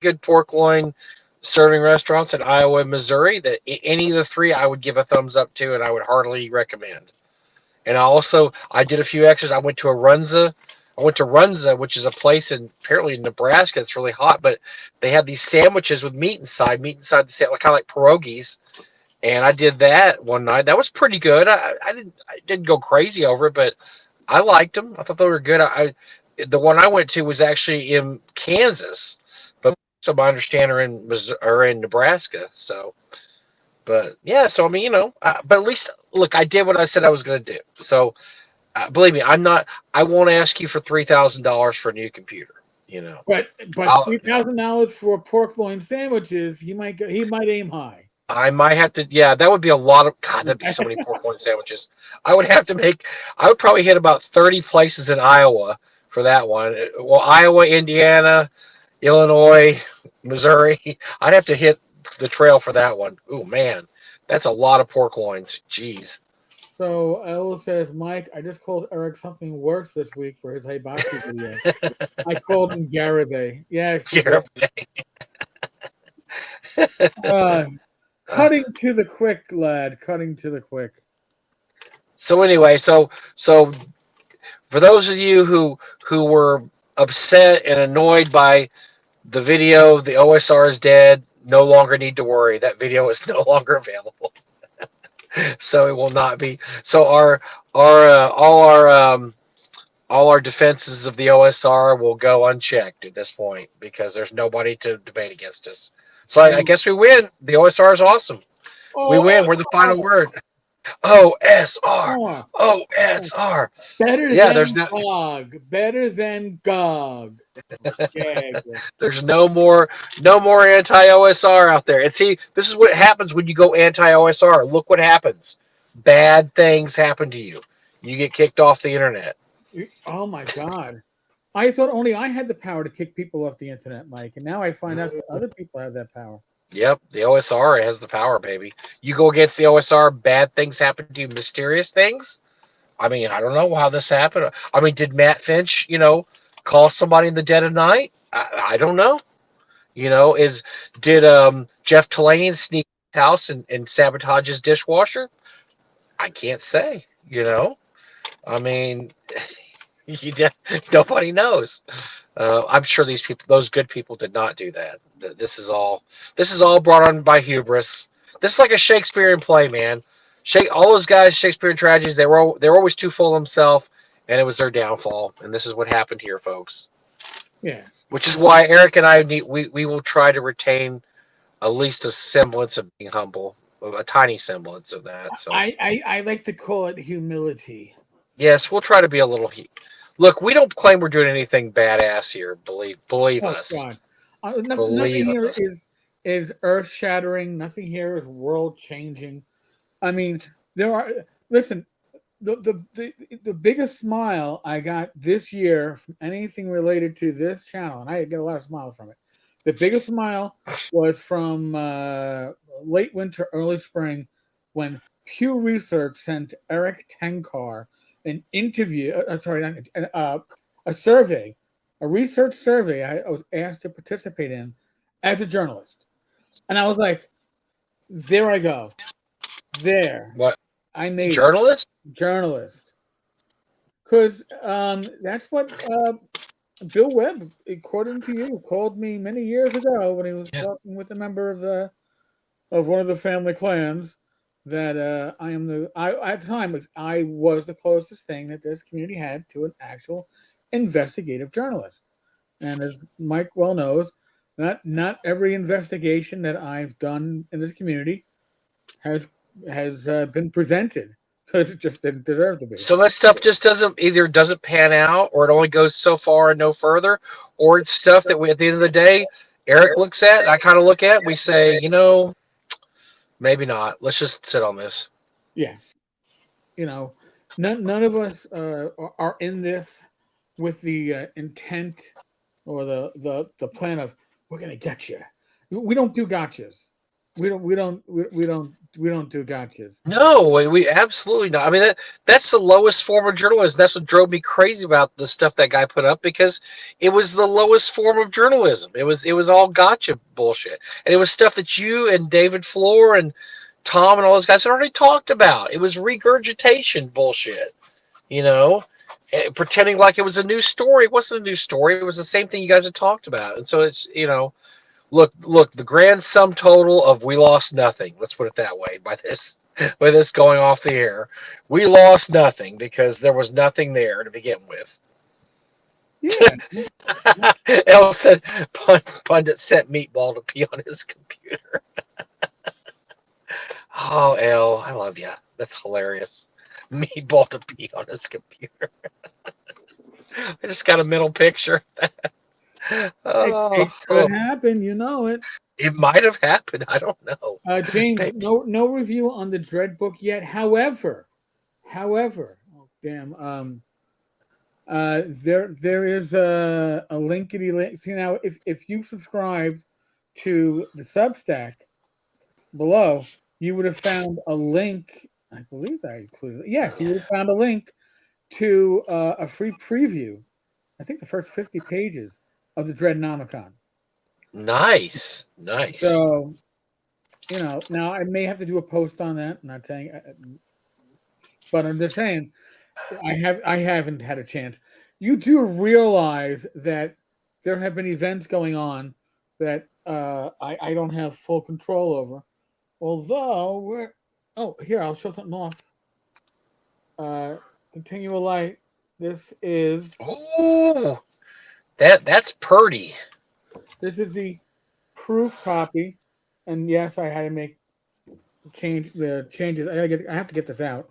good pork loin serving restaurants in Iowa and Missouri. That any of the 3 I would give a thumbs up to, and I would heartily recommend. And I did a few extras. I went to Runza, which is a place apparently in Nebraska that's really hot, but they have these sandwiches with meat inside the sandwich, kind of like pierogies. And I did that one night. That was pretty good. I didn't go crazy over it, but I liked them. I thought they were good. The one I went to was actually in Kansas, but so my understanding are in Nebraska. So, but yeah, so I mean, but at least look, I did what I said I was going to do. So. Believe me, I won't ask you for $3,000 for a new computer. But $3,000 for pork loin sandwiches, he might aim high. I might have to. Yeah, that would be a lot of. God, that'd be so many pork loin sandwiches. I would probably hit about 30 places in Iowa for that one. Well, Iowa, Indiana, Illinois, Missouri. I'd have to hit the trail for that one. Oh man, that's a lot of pork loins. Jeez. So Ella says, Mike, I just called Eric something worse this week for his hibachi video. I called him Garibay. Yes. Garibay. Cutting to the quick, lad. Cutting to the quick. So anyway, so for those of you who were upset and annoyed by the video, the OSR is dead, no longer need to worry. That video is no longer available. So it will not be. So all our defenses of the OSR will go unchecked at this point because there's nobody to debate against us. So I guess we win. The OSR is awesome. We win. We're the final word. OSR. Oh, OSR. better Yeah, than there's no GOG. Better than GOG. Yeah. there's no more anti-OSR out there. And see, this is what happens when you go anti-OSR. Look what happens. Bad things happen to you. You get kicked off the internet. Oh my God. I thought only I had the power to kick people off the internet, Mike, and now I find out that other people have that power. Yep, the OSR has the power, baby. You go against the OSR, bad things happen to you, mysterious things. I mean, I don't know how this happened. I mean, did Matt Finch, call somebody in the dead of night? I don't know. Did Jeff Talanian sneak in his house and sabotage his dishwasher? I can't say. I mean, nobody knows. I'm sure those good people, did not do that. This is all brought on by hubris. This is like a Shakespearean play, man. All those guys, Shakespearean tragedies, they were always too full of themselves, and it was their downfall. And this is what happened here, folks. Yeah. Which is why Eric and I we will try to retain at least a semblance of being humble, a tiny semblance of that. So I like to call it humility. yes, we'll try to be a little. Look, we don't claim we're doing anything badass here. Believe us. God. Believe Nothing here us. is earth shattering. Nothing here is world changing. I mean, listen, the biggest smile I got this year from anything related to this channel, and I get a lot of smiles from it. The biggest smile was from late winter, early spring, when Pew Research sent Eric Tenkar an interview. A survey, a research survey. I was asked to participate in as a journalist, and I was like, "There I go, there." What? I made Journalist? Journalist, because that's what Bill Webb, according to you, called me many years ago when he was talking with a member of one of the family clans. That at the time I was the closest thing that this community had to an actual investigative journalist, and as Mike well knows, not every investigation that I've done in this community has been presented because it just didn't deserve to be. So that stuff just doesn't pan out, or it only goes so far and no further, or it's stuff that we, at the end of the day, Eric looks at and I kind of look at, we say, maybe not. Let's just sit on this. Yeah, none of us are in this with the intent or the plan of we're gonna get you. We don't do gotchas. We don't do gotchas. No, we absolutely not. I mean, that's the lowest form of journalism. That's what drove me crazy about the stuff that guy put up, because it was the lowest form of journalism. It was all gotcha bullshit, and it was stuff that you and David Floor and Tom and all those guys had already talked about. It was regurgitation bullshit, pretending like it was a new story. It wasn't a new story. It was the same thing you guys had talked about, and so it's Look, the grand sum total of we lost nothing. Let's put it that way. By this going off the air, we lost nothing because there was nothing there to begin with. Yeah. El said, Pundit sent Meatball to pee on his computer. Oh, El, I love you. That's hilarious. Meatball to pee on his computer. I just got a mental picture. It could happen, it. It might have happened. I don't know. James, no review on the Dread book yet. However, oh, damn. There is a linkity link. See, now, if you subscribed to the Substack below, you would have found a link. I believe I included it. Yes, you would have found a link to a free preview. I think the first 50 pages of the Dreadnomicon. Nice. So, now I may have to do a post on that. I'm not saying, but I'm just saying, I haven't had a chance. you do realize that there have been events going on that I don't have full control over. Although we're here, I'll show something off. Continual light. This is Ooh, that's purty. this is the proof copy, and yes, I had to make the changes. I have to get this out.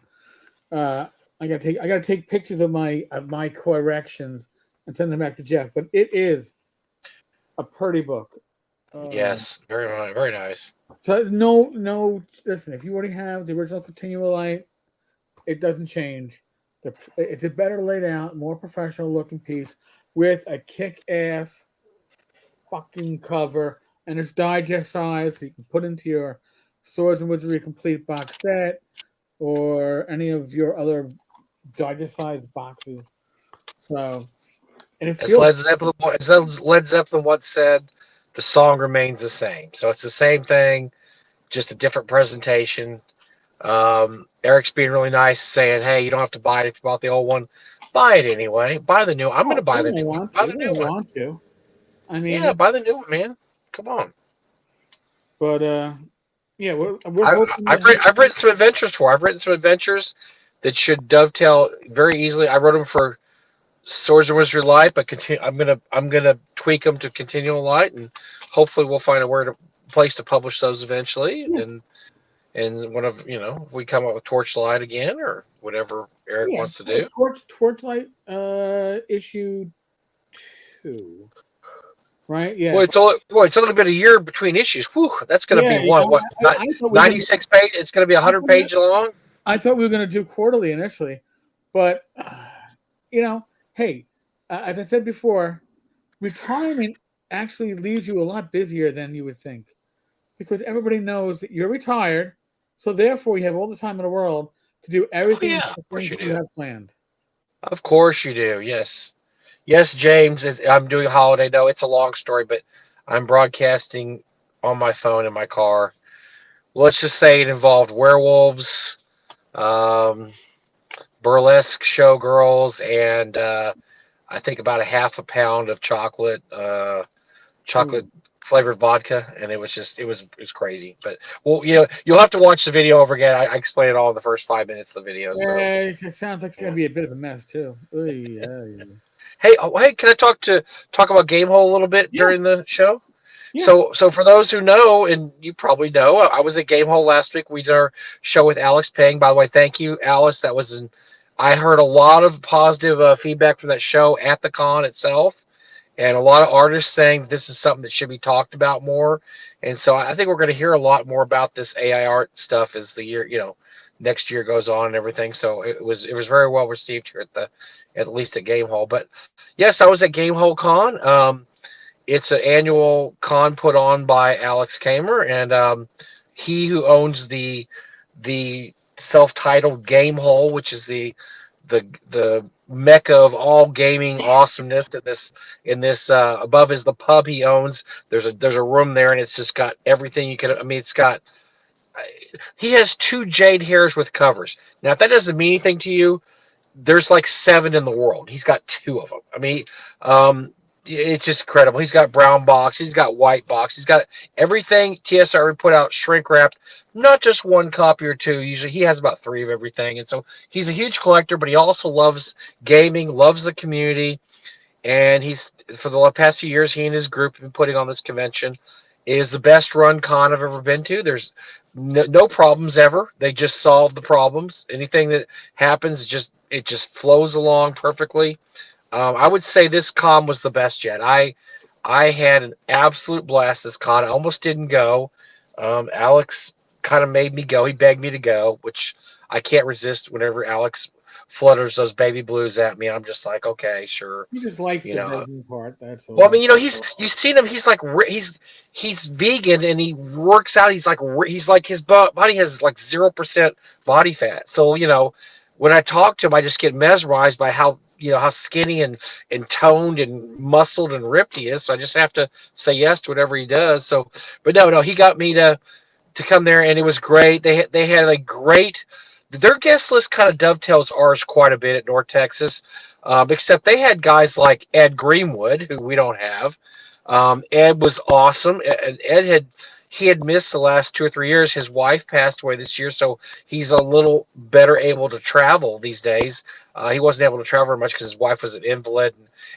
I gotta take pictures of my corrections and send them back to Jeff. But it is a pretty book. Yes, very nice. So no. Listen, if you already have the original Continual Light, it doesn't change. It's a better laid out, more professional looking piece with a kick-ass fucking cover, and it's digest size, so you can put into your Swords and Wizardry Complete box set or any of your other digest size boxes. So, and it feels As Led Zeppelin once said, the song remains the same. So it's the same thing, just a different presentation. Eric's being really nice, saying, "Hey, you don't have to buy it if you bought the old one. Buy it anyway. Buy the new. I'm going to buy the new one. Buy the new one. Want to? I mean, Yeah, buy the new one, man. Come on." But yeah, I've written some adventures for. I've written some adventures that should dovetail very easily. I wrote them for Swords and Wizardry Light, but I'm gonna tweak them to Continual Light, and hopefully we'll find a place to publish those eventually. Yeah. And one of if we come up with Torchlight again or whatever Eric wants to do. Torchlight issue 2. Right? Yeah. Well, it's only been a year between issues. Whew, that's going to be what 96 page. It's going to be 100 page long. I thought we were going to do quarterly initially, but hey, as I said before, retirement actually leaves you a lot busier than you would think, because everybody knows that you're retired, so therefore you have all the time in the world to do everything you have planned. Of course you do. Yes, James. I'm doing a holiday. No, it's a long story, but I'm broadcasting on my phone in my car. Let's just say it involved werewolves, burlesque showgirls, and I think about a half a pound of chocolate flavored vodka, and it was crazy. But you'll have to watch the video over again. I explained it all in the first 5 minutes of the video. Yeah, it sounds like it's gonna be a bit of a mess too. Hey, can I talk about Gamehole a little bit during the show? Yeah. So for those who know, and you probably know, I was at Gamehole last week. We did our show with Alex Pang. By the way, thank you, Alice. I heard a lot of positive feedback from that show at the con itself, and a lot of artists saying this is something that should be talked about more. And so I think we're going to hear a lot more about this AI art stuff as the year, next year goes on and everything. So it was very well received here at least at Gamehole. But yes, I was at Gamehole Con. It's an annual con put on by Alex Kamer, and he who owns the self-titled Gamehole, which is the mecca of all gaming awesomeness. In this above is the pub he owns. There's a room there, and it's just got everything you can. I mean, he has 2 jade hairs with covers. Now, if that doesn't mean anything to you, there's like 7 in the world. He's got 2 of them. I mean, it's just incredible. He's got brown box. He's got white box. He's got everything TSR put out shrink wrapped, not just 1 copy or 2. Usually he has about 3 of everything. And so he's a huge collector, but he also loves gaming, loves the community. And he's, for the past few years, he and his group have been putting on this convention. It is the best run con I've ever been to. There's no problems ever. They just solve the problems. Anything that happens, it just flows along perfectly. I would say this con was the best yet. I had an absolute blast this con. I almost didn't go. Alex kind of made me go. He begged me to go, which I can't resist. Whenever Alex flutters those baby blues at me, I'm just like, okay, sure. He just likes the begging part. That's all. Well, I mean, you've seen him. He's like he's vegan and he works out. He's like his body has like 0% body fat. So when I talk to him, I just get mesmerized by how skinny and toned and muscled and ripped he is. So I just have to say yes to whatever he does. So, but no, he got me to come there, and it was great. They had a great. Their guest list kind of dovetails ours quite a bit at North Texas. except they had guys like Ed Greenwood, who we don't have. Ed was awesome. And he had missed the last 2 or 3 years. His wife passed away this year, so he's a little better able to travel these days. He wasn't able to travel very much because his wife was an invalid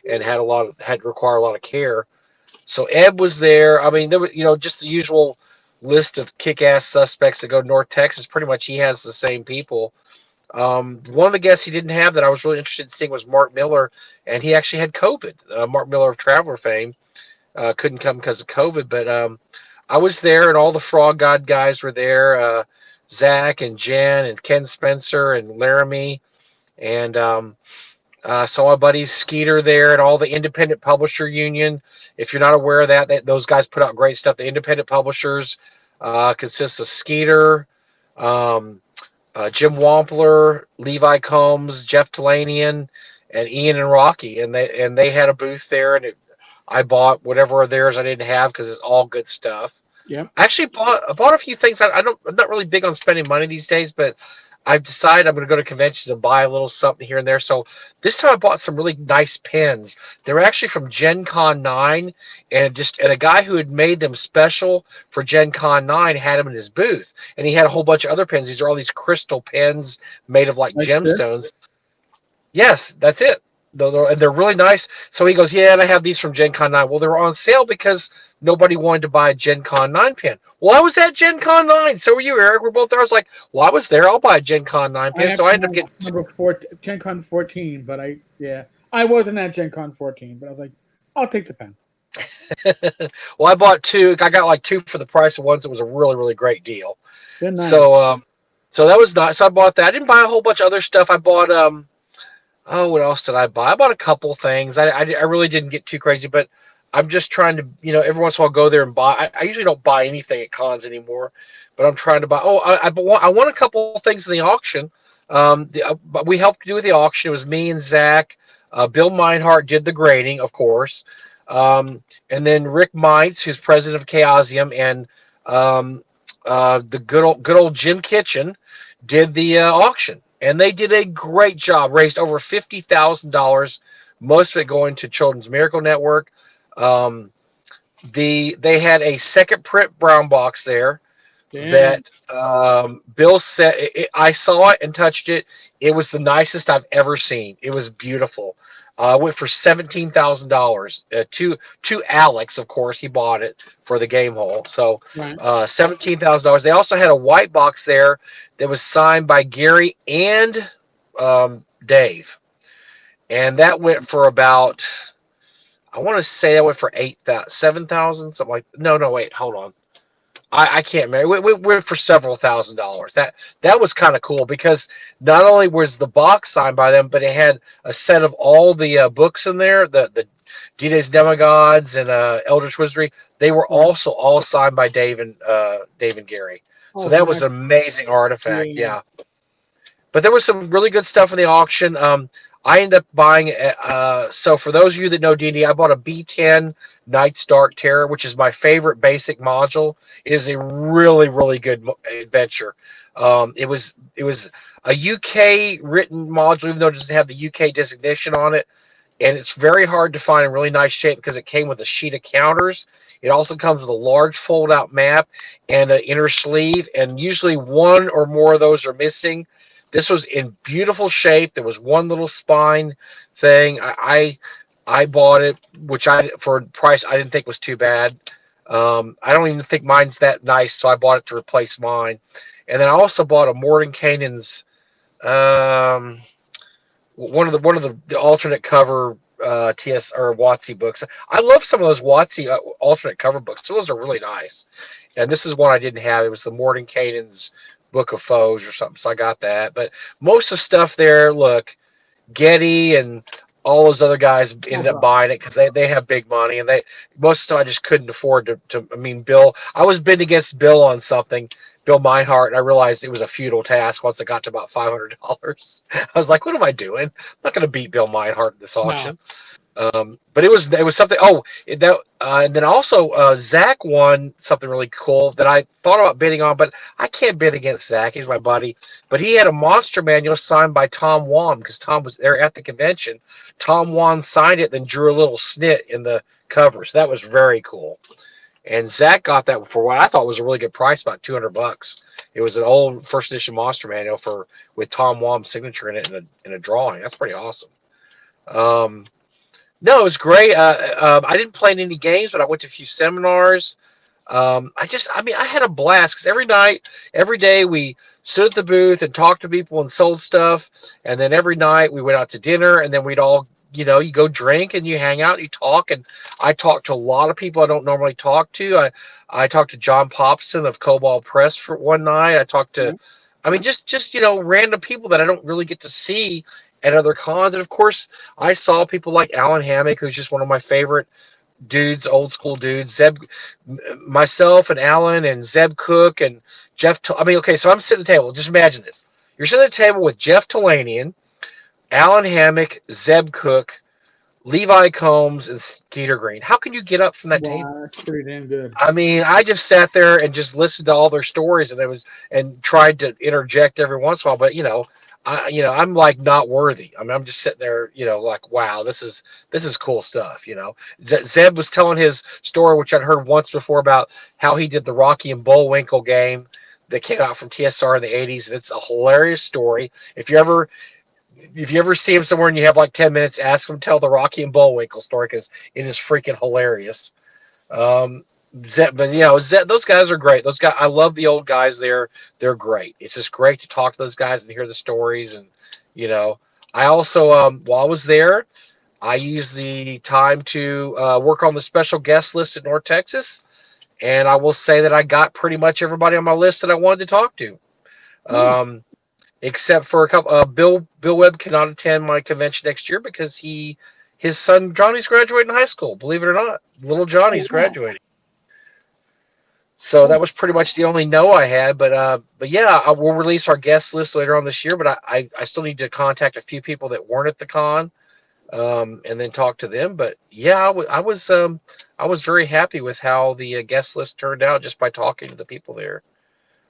and had to require a lot of care. So Ed was there. I mean, there was just the usual list of kick-ass suspects that go to North Texas. Pretty much, he has the same people. One of the guests he didn't have that I was really interested in seeing was Mark Miller, and he actually had COVID. Mark Miller of Traveler fame couldn't come because of COVID, but I was there, and all the Frog God guys were there. Zach and Jen and Ken Spencer and Laramie, and saw my buddy Skeeter there, and all the Independent Publisher Union. If you're not aware of that, those guys put out great stuff. The Independent Publishers consists of Skeeter, Jim Wampler, Levi Combs, Jeff Talanian, and Ian and Rocky, and they had a booth there, and I bought whatever of theirs I didn't have because it's all good stuff. Yeah, I actually bought a few things. I'm not really big on spending money these days, but I've decided I'm going to go to conventions and buy a little something here and there. So this time I bought some really nice pens. They're actually from Gen Con 9, and a guy who had made them special for Gen Con 9 had them in his booth, and he had a whole bunch of other pens. These are all these crystal pens made of like gemstones. Yes, that's it. And they're really nice. So he goes, yeah, and I have these from Gen Con 9. Well, they were on sale because nobody wanted to buy a Gen Con 9 pen. Well, I was at Gen Con 9. So were you, Eric. We're both there. I was like, well, I was there. I'll buy a Gen Con 9 pen. So I ended up getting number 14, Gen Con 14, but I wasn't at Gen Con 14, but I was like, I'll take the pen. Well, I bought two. I got like two for the price of one. So it was a really, really great deal. Nice. So that was nice. So I bought that. I didn't buy a whole bunch of other stuff. I bought what else did I buy? I bought a couple things. I really didn't get too crazy, but I'm just trying to, every once in a while go there and buy. I usually don't buy anything at cons anymore, but I'm trying to buy. Oh, I won a couple of things in the auction. We helped do the auction. It was me and Zach. Bill Meinhardt did the grading, of course. And then Rick Meitz, who's president of Chaosium, and the good old Jim Kitchen did the auction. And they did a great job, raised over $50,000, most of it going to Children's Miracle Network. They had a second print brown box there. Damn. That Bill said, I saw it and touched it. It was the nicest I've ever seen. It was beautiful. Went for $17,000 to Alex, of course. He bought it for the game hall. So right. $17,000. They also had a white box there that was signed by Gary and Dave. And that went for about, I want to say that went for 7,000, something like that. No, wait, hold on. I can't remember. We went for several $1,000s. That was kind of cool because not only was the box signed by them, but it had a set of all the books in there, the D-Day's Demigods and Eldritch Wizardry. They were also all signed by Dave and Gary. So that was an amazing artifact. Yeah. But there was some really good stuff in the auction. I ended up buying, so for those of you that know D&D, I bought a B10 Night's Dark Terror, which is my favorite basic module. It is a really, really good adventure. It was a UK written module, even though it doesn't have the UK designation on it. And it's very hard to find in really nice shape because it came with a sheet of counters. It also comes with a large fold-out map and an inner sleeve, and usually one or more of those are missing. This was in beautiful shape. There was one little spine thing. I bought it, which for a price I didn't think was too bad. I don't even think mine's that nice, so I bought it to replace mine. And then I also bought a Mordenkainen's one of the alternate cover TS or WotC books. I love some of those WotC alternate cover books. Those are really nice. And this is one I didn't have. It was the Mordenkainen's Book of Foes or something, so I got that. But most of the stuff there, look, Getty and all those other guys ended up buying it because they have big money, and most of the time I just couldn't afford to. I mean, Bill, I was bidding against Bill on something, Bill Meinhardt, and I realized it was a futile task once I got to about $500. I was like, what am I doing? I'm not going to beat Bill Meinhardt in this auction. But it was something. Oh, and then also Zach won something really cool that I thought about bidding on, but I can't bid against Zach. He's my buddy. But he had a monster manual signed by Tom Wan because Tom was there at the convention. Tom Wan signed it, then drew a little snit in the cover. So that was very cool. And Zach got that for what I thought was a really good price, about $200. It was an old first edition monster manual with Tom Wan's signature in it in a drawing. That's pretty awesome. No, it was great. I didn't play in any games, but I went to a few seminars. I had a blast because every day we stood at the booth and talked to people and sold stuff. And then every night we went out to dinner, and then we'd all, you go drink and you hang out and you talk. And I talked to a lot of people I don't normally talk to. I talked to John Popson of Cobalt Press for one night. I talked to, just random people that I don't really get to see at other cons. And of course, I saw people like Alan Hammock, who's just one of my favorite dudes, old school dudes. Myself and Alan and Zeb Cook and Jeff. Okay, so I'm sitting at the table. Just imagine this. You're sitting at the table with Jeff Talanian, Alan Hammock, Zeb Cook, Levi Combs, and Skeeter Green. How can you get up from that table? That's pretty damn good. I just sat there and just listened to all their stories and tried to interject every once in a while, but I'm like not worthy. I'm just sitting there, like, wow, this is cool stuff. Zeb was telling his story, which I'd heard once before, about how he did the Rocky and Bullwinkle game that came out from TSR in the '80s, and it's a hilarious story. If you ever see him somewhere and you have like 10 minutes, ask him to tell the Rocky and Bullwinkle story because it is freaking hilarious. Those guys are great. Those guys, I love the old guys there. They're great. It's just great to talk to those guys and hear the stories. And, I also, while I was there, I used the time to work on the special guest list at North Texas. And I will say that I got pretty much everybody on my list that I wanted to talk to. Except for a couple. Bill Webb cannot attend my convention next year because his son Johnny's graduating high school. Believe it or not, little Johnny's graduating. So that was pretty much the only no I had. But yeah, we'll release our guest list later on this year. But I still need to contact a few people that weren't at the con, and then talk to them. But yeah, I was very happy with how the guest list turned out just by talking to the people there.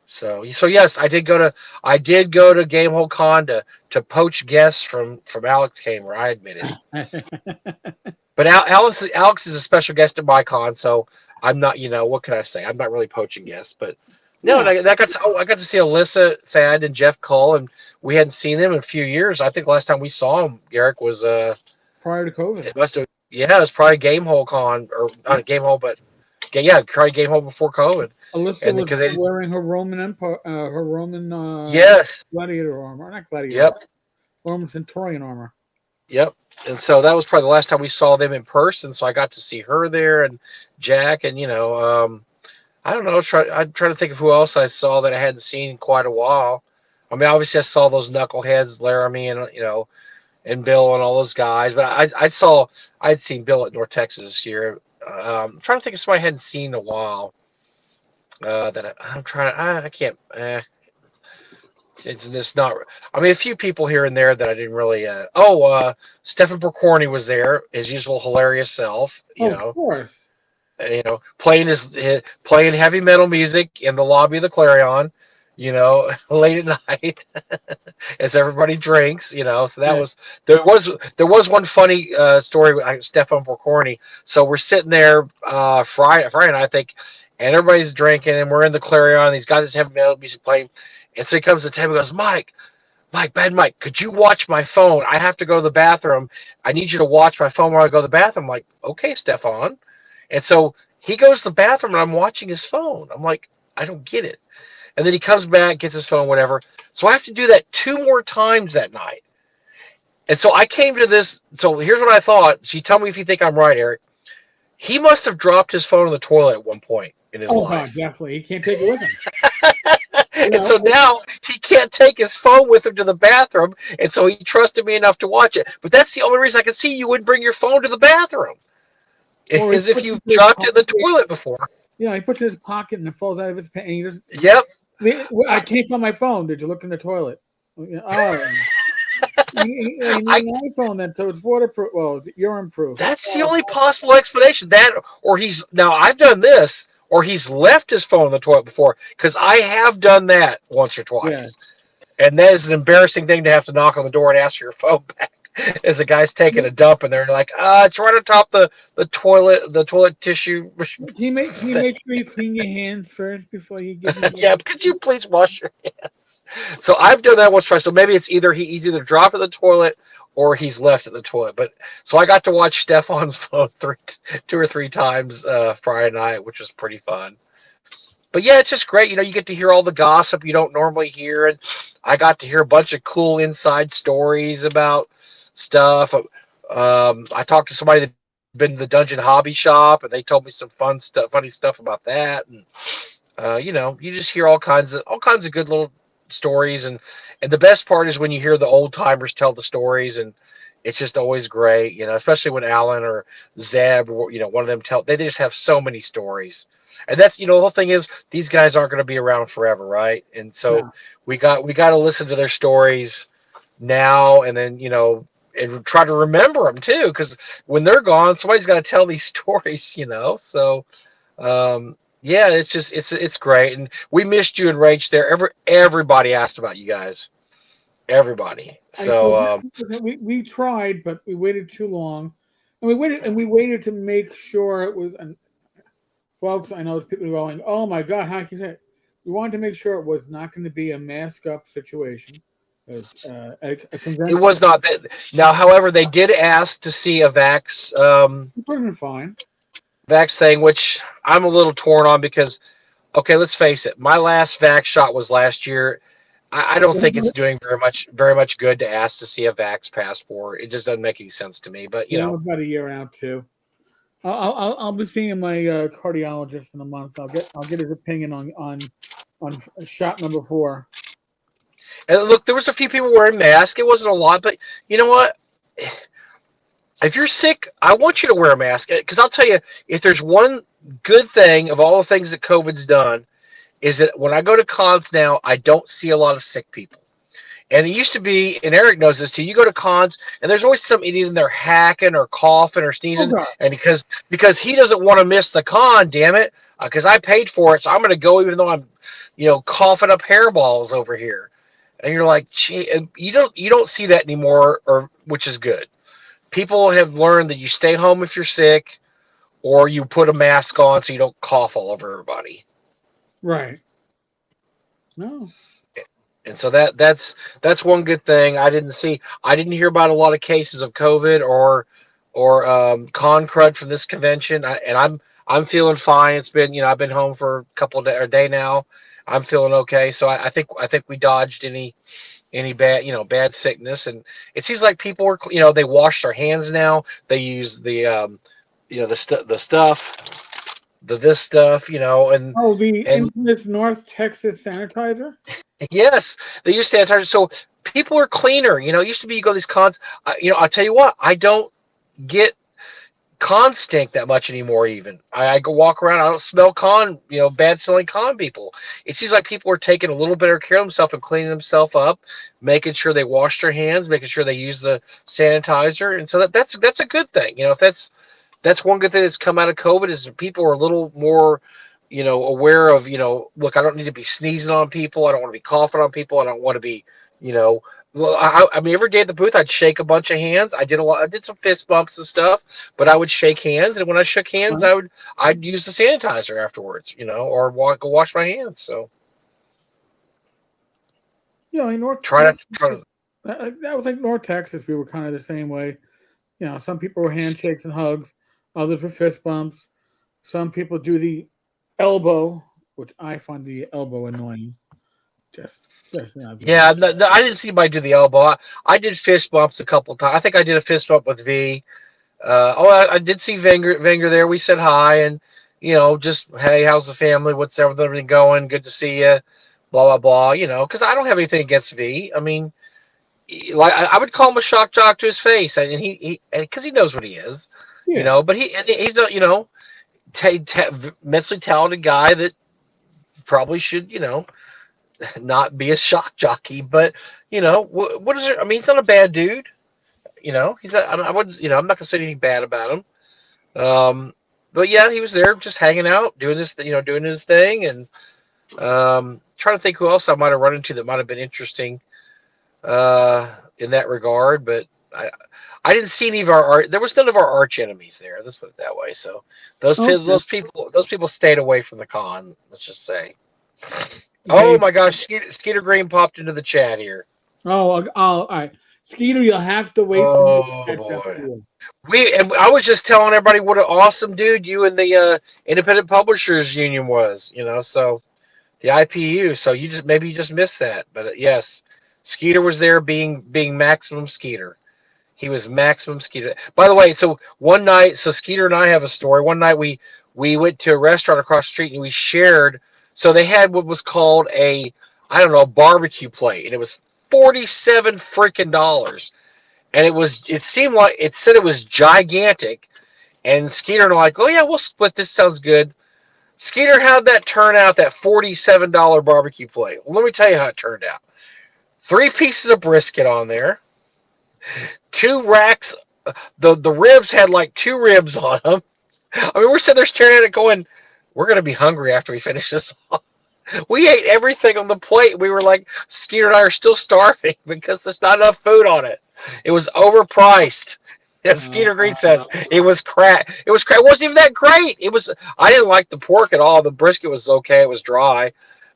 So yes, I did go to Gamehole Con to poach guests from Alex Kamer. I admit it. But Alex is a special guest at my con, so I'm not. What can I say? I'm not really poaching guests, but no. Yeah. And I got to see Alyssa Thad and Jeff Cull, and we hadn't seen them in a few years. I think the last time we saw them, Garrick, was prior to COVID. It was probably Gamehole Con, or not a Gamehole, but yeah, probably Gamehole before COVID. Alyssa was wearing her Roman Empire, yes, gladiator armor, not gladiator. Yep. Roman Centurion armor. Yep. And so that was probably the last time we saw them in person. So I got to see her there and Jack, and I don't know. I'm trying to think of who else I saw that I hadn't seen in quite a while. Obviously I saw those knuckleheads, Laramie, and and Bill and all those guys. But I'd seen Bill at North Texas this year. I'm trying to think of somebody I hadn't seen in a while. I can't. It's just not. A few people here and there that I didn't really. Stephen Borcorni was there, his usual hilarious self. Of course. Playing playing heavy metal music in the lobby of the Clarion. Late at night as everybody drinks. So that was there was one funny story with Stephen Borcorni. So we're sitting there Friday night, I think. And everybody's drinking, and we're in the Clarion. He's got this heavy metal music playing. And so he comes to the table and goes, Mike, Bad Mike, could you watch my phone? I have to go to the bathroom. I need you to watch my phone while I go to the bathroom. I'm like, okay, Stefan. And so he goes to the bathroom, and I'm watching his phone. I'm like, I don't get it. And then he comes back, gets his phone, whatever. So I have to do that 2 more times that night. And so I came to this. So here's what I thought. So you tell me if you think I'm right, Eric. He must have dropped his phone in the toilet at one point in his life. God, definitely. He can't take it with him. And so now he can't take his phone with him to the bathroom, and so he trusted me enough to watch it. But that's the only reason I can see you wouldn't bring your phone to the bathroom, is if you dropped it in the toilet before. Yeah, he puts it in his pocket and it falls out of his pants. And he just, yep. I can't find my phone. Did you look in the toilet? Oh. You need an iPhone then, so it's waterproof. Well, it's urine proof. That's the only possible explanation. That, or he's now. I've done this, or he's left his phone in the toilet before, because I have done that once or twice, Yes. and that is an embarrassing thing to have to knock on the door and ask for your phone back. As the guy's taking a dump, and they're like, it's right on top the toilet tissue. Can you make sure you clean your hands first before you get? Yeah, could you please wash your hands? So I've done that once or twice. So maybe it's he's either dropped in the toilet or he's left at the toilet. But so I got to watch Stefan's phone 2 or 3 times Friday night, which was pretty fun. But yeah, it's just great. You get to hear all the gossip you don't normally hear, and I got to hear a bunch of cool inside stories about stuff. I talked to somebody that been to the Dungeon Hobby Shop, and they told me some funny stuff about that. And you just hear all kinds of good little stories, and the best part is when you hear the old timers tell the stories, and it's just always great, especially when Alan or Zeb or one of them they just have so many stories. And that's the whole thing is these guys aren't going to be around forever, right? And so we got to listen to their stories now, and then and try to remember them too, because when they're gone, somebody's got to tell these stories, so yeah, it's great, and we missed you and Rach there. Everybody asked about you guys, everybody. So we tried, but we waited too long, and we waited to make sure it was. And folks, I know there's people going, "Oh my God, how can you say it?" We wanted to make sure it was not going to be a mask up situation. It was not that. Now, however, they did ask to see a vax. Fine. Vax thing, which I'm a little torn on because, okay, let's face it, my last vax shot was last year. I don't think it's doing very much good to ask to see a vax passport. It just doesn't make any sense to me. But about a year out too. I'll be seeing my cardiologist in a month. I'll get his opinion on shot number 4. And look, there was a few people wearing masks. It wasn't a lot, but you know what? If you're sick, I want you to wear a mask, because I'll tell you, if there's one good thing of all the things that COVID's done, is that when I go to cons now, I don't see a lot of sick people. And it used to be, and Eric knows this too, you go to cons, and there's always some idiot in there hacking or coughing or sneezing, and because he doesn't want to miss the con, damn it, because I paid for it, so I'm going to go even though I'm, coughing up hairballs over here. And you're like, gee, and you don't see that anymore, which is good. People have learned that you stay home if you're sick, or you put a mask on so you don't cough all over everybody. Right. No. And so that's one good thing. I didn't hear about a lot of cases of COVID or con crud from this convention. I'm feeling fine. It's been I've been home for a couple of a day now. I'm feeling okay. So I think we dodged any bad sickness, and it seems like people are they wash their hands now. They use the this stuff, and the infamous North Texas sanitizer. Yes, they use sanitizer, so people are cleaner. It used to be you go to these cons. I'll tell you what, I don't get con stink that much anymore. Even I go walk around, I don't smell bad smelling con people. It seems like people are taking a little better care of themselves and cleaning themselves up, making sure they wash their hands, making sure they use the sanitizer, and so that's a good thing. If that's one good thing that's come out of COVID is that people are a little more aware of, look, I don't need to be sneezing on people. I don't want to be coughing on people. I don't want to be, I mean, every day at the booth, I'd shake a bunch of hands. I did some fist bumps and stuff, but I would shake hands. And when I shook hands, I'd use the sanitizer afterwards, or go wash my hands. So. That was like North Texas. We were kind of the same way. Some people were handshakes and hugs, others were fist bumps. Some people do the elbow, which I find the elbow annoying. Yeah, no, I didn't see anybody do the elbow. I did fist bumps a couple times. I think I did a fist bump with V. I did see Wenger there. We said hi, and just hey, how's the family? What's everything going? Good to see you. Blah blah blah. Because I don't have anything against V. I mean, like I would call him a shock jock to his face, and he because he knows what he is. Yeah. But he's a mentally talented guy that probably should not be a shock jockey. But what is it? I mean, he's not a bad dude. He's not, I wouldn't. I'm not gonna say anything bad about him. But yeah, he was there just hanging out, doing this, doing his thing, and trying to think who else I might have run into that might have been interesting in that regard. But I didn't see any of our art. There was none of our arch enemies there. Let's put it that way. So those people stayed away from the con. Let's just say. Oh my gosh, Skeeter Green popped into the chat here. All right. Skeeter, you'll have to wait for me to catch up to you. And I was just telling everybody what an awesome dude you and the Independent Publishers Union was, so the IPU. So maybe you just missed that, but yes, Skeeter was there being maximum Skeeter. He was maximum Skeeter. By the way, so one night, so Skeeter and I have a story. One night we went to a restaurant across the street and we shared. So they had what was called a, I don't know, barbecue plate, and it was $47 freaking dollars. And it seemed like it said it was gigantic. And Skeeter and I were like, oh yeah, we'll split this. Sounds good. Skeeter, how'd that turn out, that $47 barbecue plate? Well, let me tell you how it turned out. 3 pieces of brisket on there, 2 racks. The ribs had like 2 ribs on them. I mean, we're sitting there staring at it going, we're going to be hungry after we finish this off. We ate everything on the plate. We were like, Skeeter and I are still starving because there's not enough food on it. It was overpriced. As Skeeter Green says, it was crap. It was crap. It wasn't even that great. I didn't like the pork at all. The brisket was okay. It was dry.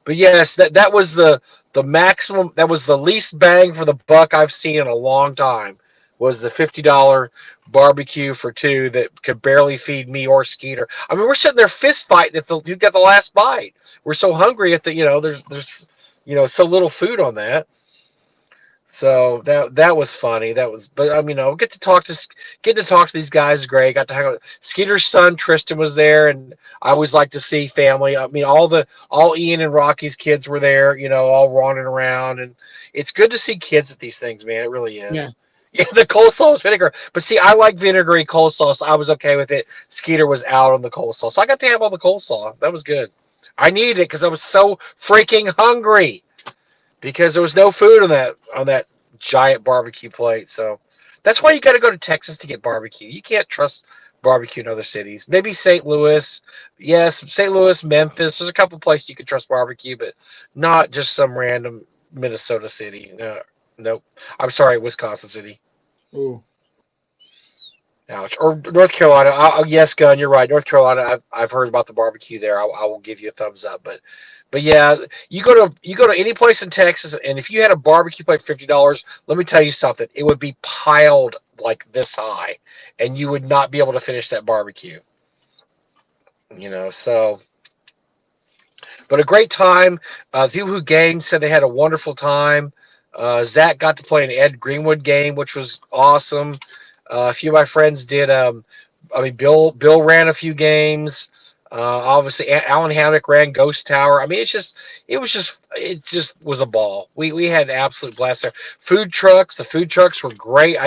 But yes, that was the maximum. That was the least bang for the buck I've seen in a long time. Was the $50 barbecue for 2 that could barely feed me or Skeeter. I mean, we're sitting there fist fighting if you got the last bite. We're so hungry at there's so little food on that. So that was funny. But I mean, getting to talk to these guys is great. Got to hang out. Skeeter's son Tristan was there, and I always like to see family. I mean, all Ian and Rocky's kids were there. All wandering around, and it's good to see kids at these things, man. It really is. Yeah. Yeah, the coleslaw was vinegar, but see, I like vinegary coleslaw, so I was okay with it. Skeeter was out on the coleslaw, so I got to have all the coleslaw. That was good. I needed it because I was so freaking hungry. Because there was no food on that giant barbecue plate. So that's why you got to go to Texas to get barbecue. You can't trust barbecue in other cities. Maybe St. Louis. Yes, St. Louis, Memphis. There's a couple places you can trust barbecue, but not just some random Minnesota city. No, nope. I'm sorry, Wisconsin City. Ooh. Ouch. Or North Carolina. Yes, Gun, you're right. North Carolina, I've heard about the barbecue there. I will give you a thumbs up. But yeah, you go to any place in Texas, and if you had a barbecue plate for $50, let me tell you something. It would be piled like this high, and you would not be able to finish that barbecue. So. But a great time. People who gamed said they had a wonderful time. Zach got to play an Ed Greenwood game, which was awesome. A few of my friends did. Bill ran a few games. Obviously, Alan Hammock ran Ghost Tower. I mean, it just was a ball. We had an absolute blast there. Food trucks. The food trucks were great.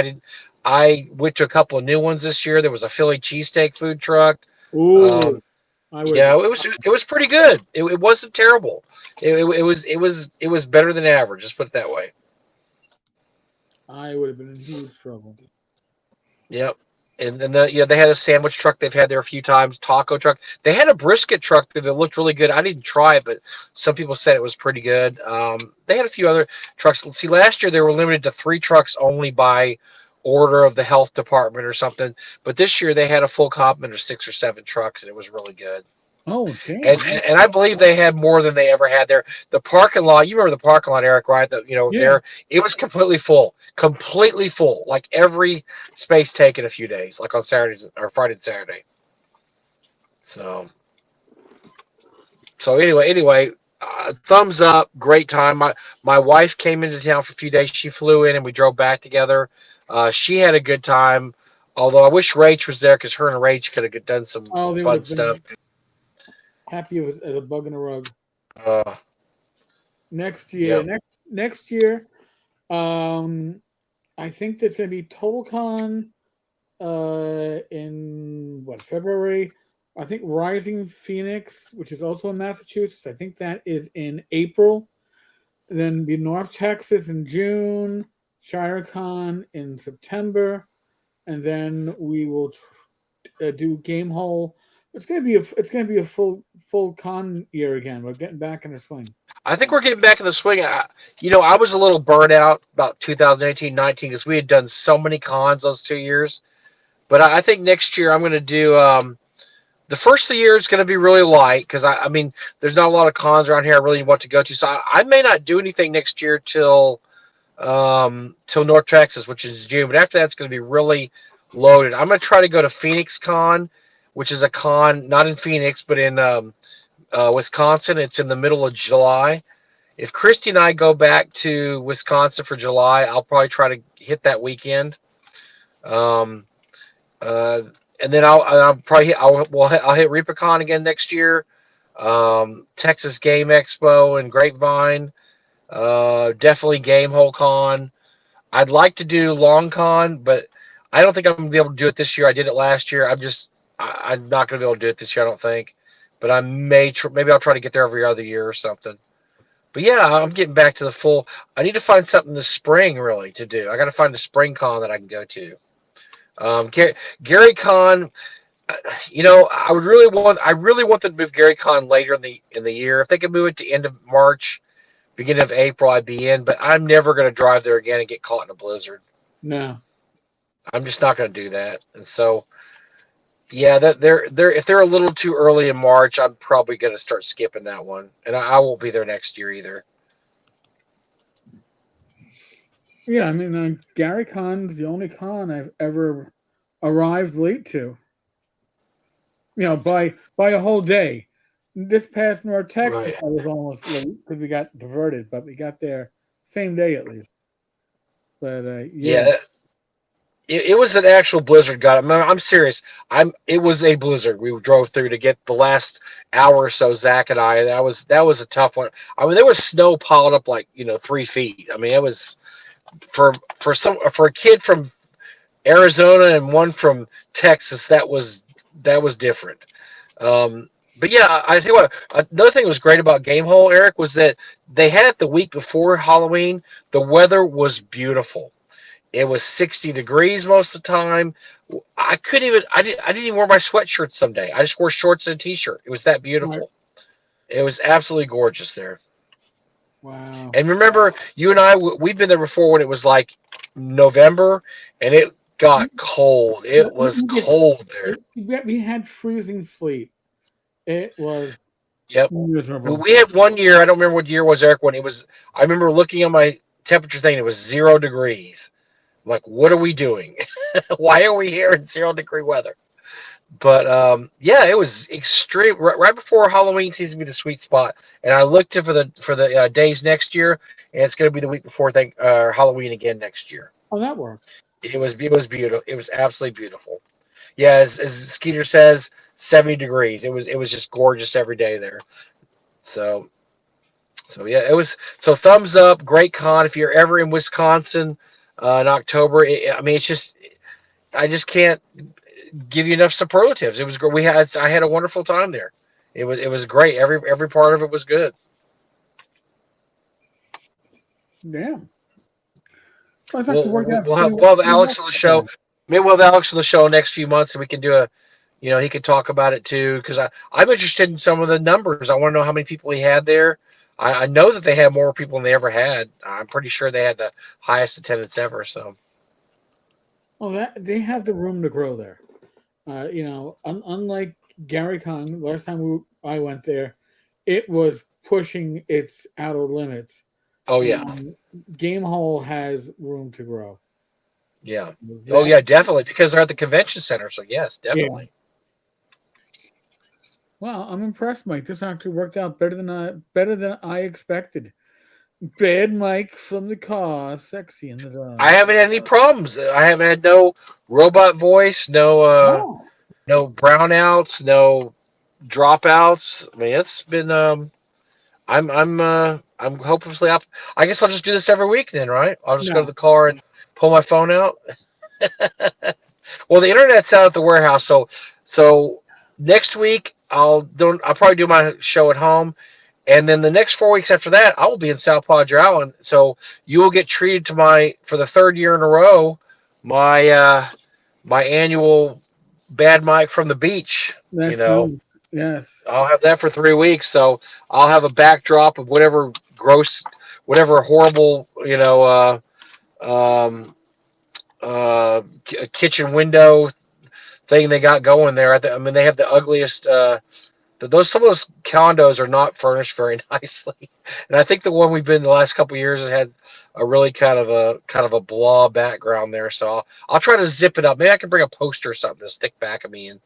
I went to a couple of new ones this year. There was a Philly cheesesteak food truck. Ooh. It was pretty good. It wasn't terrible. It was better than average. Just put it that way. I would have been in huge trouble. Yep. And then they had a sandwich truck they've had there a few times, taco truck. They had a brisket truck that looked really good. I didn't try it, but some people said it was pretty good. They had a few other trucks. Let's see, last year they were limited to 3 trucks only by order of the health department or something. But this year they had a full complement of 6 or 7 trucks, and it was really good. Oh, damn. And I believe they had more than they ever had there. The parking lot, you remember the parking lot, Eric, right? There, it was completely full, like every space taken a few days, like on Saturdays or Friday and Saturday. So anyway, thumbs up, great time. My wife came into town for a few days. She flew in and we drove back together. She had a good time. Although I wish Rach was there because her and Rach could have done some fun stuff. Happy as a bug in a rug. Next year, Yep. next year, I think that's going to be TotalCon in February. I think Rising Phoenix, which is also in Massachusetts. I think that is in April. Then be North Texas in June, ShireCon in September, and then we will do Game Hole. It's gonna be a full con year again. We're getting back in the swing. I think we're getting back in the swing. I was a little burnt out about 2018, 19 because we had done so many cons those 2 years. But I think next year I'm going to do the first of the year is going to be really light because I mean there's not a lot of cons around here I really want to go to. So I may not do anything next year till North Texas, which is June. But after that, it's going to be really loaded. I'm going to try to go to Phoenix Con, which is a con not in Phoenix but in Wisconsin. It's in the middle of July. If Christy and I go back to Wisconsin for July, I'll probably try to hit that weekend. Um, and then I'll probably I'll hit ReaperCon again next year. Texas Game Expo and Grapevine. Definitely Game Hole Con. I'd like to do Long Con, but I don't think I'm gonna be able to do it this year. I did it last year. I'm not gonna be able to do it this year. I don't think. But I maybe I'll try to get there every other year or something. But yeah, I'm getting back to the full. I need to find something this spring really to do. I got to find a spring con that I can go to. Gary Con, I really want them to move Gary Con later in the year. If they could move it to end of March, beginning of April, I'd be in. But I'm never going to drive there again and get caught in a blizzard. No, I'm just not going to do that. And so, yeah, that if they're a little too early in March, I'm probably going to start skipping that one, and I won't be there next year either. yeah, I mean Gary Con's the only con I've ever arrived late to. By a whole day. This past North Texas, Right. I was almost late because we got diverted, but we got there same day at least. But Yeah, it was an actual blizzard. God, I'm serious. It was a blizzard. We drove through to get the last hour or so. Zach and I. That was a tough one. I mean, there was snow piled up like 3 feet. I mean, it was for a kid from Arizona and one from Texas. That was different. But yeah, I tell you what. Another thing that was great about Game Hole, Eric, was that they had it the week before Halloween. The weather was beautiful. It was 60 degrees most of the time. I didn't even wear my sweatshirt someday. I just wore shorts and a t-shirt. It was that beautiful. Right. It was absolutely gorgeous there. wow. And remember, you and I, we've been there before when it was like November and it got cold. It was cold there. We had freezing sleep. It was Yep. miserable. We had one year, I don't remember what year it was, Eric, when I remember looking at my temperature thing, it was 0 degrees. I'm like, what are we doing? Why are we here in 0 degree weather? But yeah, it was extreme. Right before Halloween seems to be the sweet spot, and I looked for the days next year, and it's going to be the week before Halloween again next year. Oh, that works. It was beautiful. It was absolutely beautiful. Yeah, as Skeeter says, 70 degrees. It was just gorgeous every day there. So yeah, it was. So thumbs up, great con. If you're ever in Wisconsin in October, it's just I just can't give you enough superlatives. It was great. I had a wonderful time there. It was great. Every part of it was good. Yeah. Well, it's actually worked out We'll pretty have well. Alex on the show. Maybe we'll have Alex on the show next few months, and we can do he could talk about it too. Because I'm interested in some of the numbers. I want to know how many people he had there. I know that they had more people than they ever had. I'm pretty sure they had the highest attendance ever. So. Oh, they have the room to grow there. Unlike Gary Con, last time I went there, it was pushing its outer limits. Oh yeah. Game Hole has room to grow. Yeah. Oh yeah, definitely, because they're at the convention center. So yes, definitely. Yeah. Wow, I'm impressed, Mike. This actually worked out better than I expected. Bad Mike from the car, sexy in the dark. I haven't had any problems. I haven't had no robot voice, no brownouts, no dropouts. I mean, it's been I'm hopelessly up. I guess I'll just do this every week then, right? I'll just go to the car and pull my phone out. Well, the internet's out at the warehouse, so next week I'll probably do my show at home, And then the next 4 weeks after that, I will be in South Padre Island. So you will get treated for the third year in a row, my annual Bad Mike from the beach. That's nice. Yes. I'll have that for 3 weeks. So I'll have a backdrop of whatever gross, whatever horrible, kitchen window thing they got going there. I mean, they have the ugliest. Some of those condos are not furnished very nicely, and I think the one we've been the last couple of years has had a really kind of a blah background there. So I'll try to zip it up. Maybe I can bring a poster or something to stick back at me, and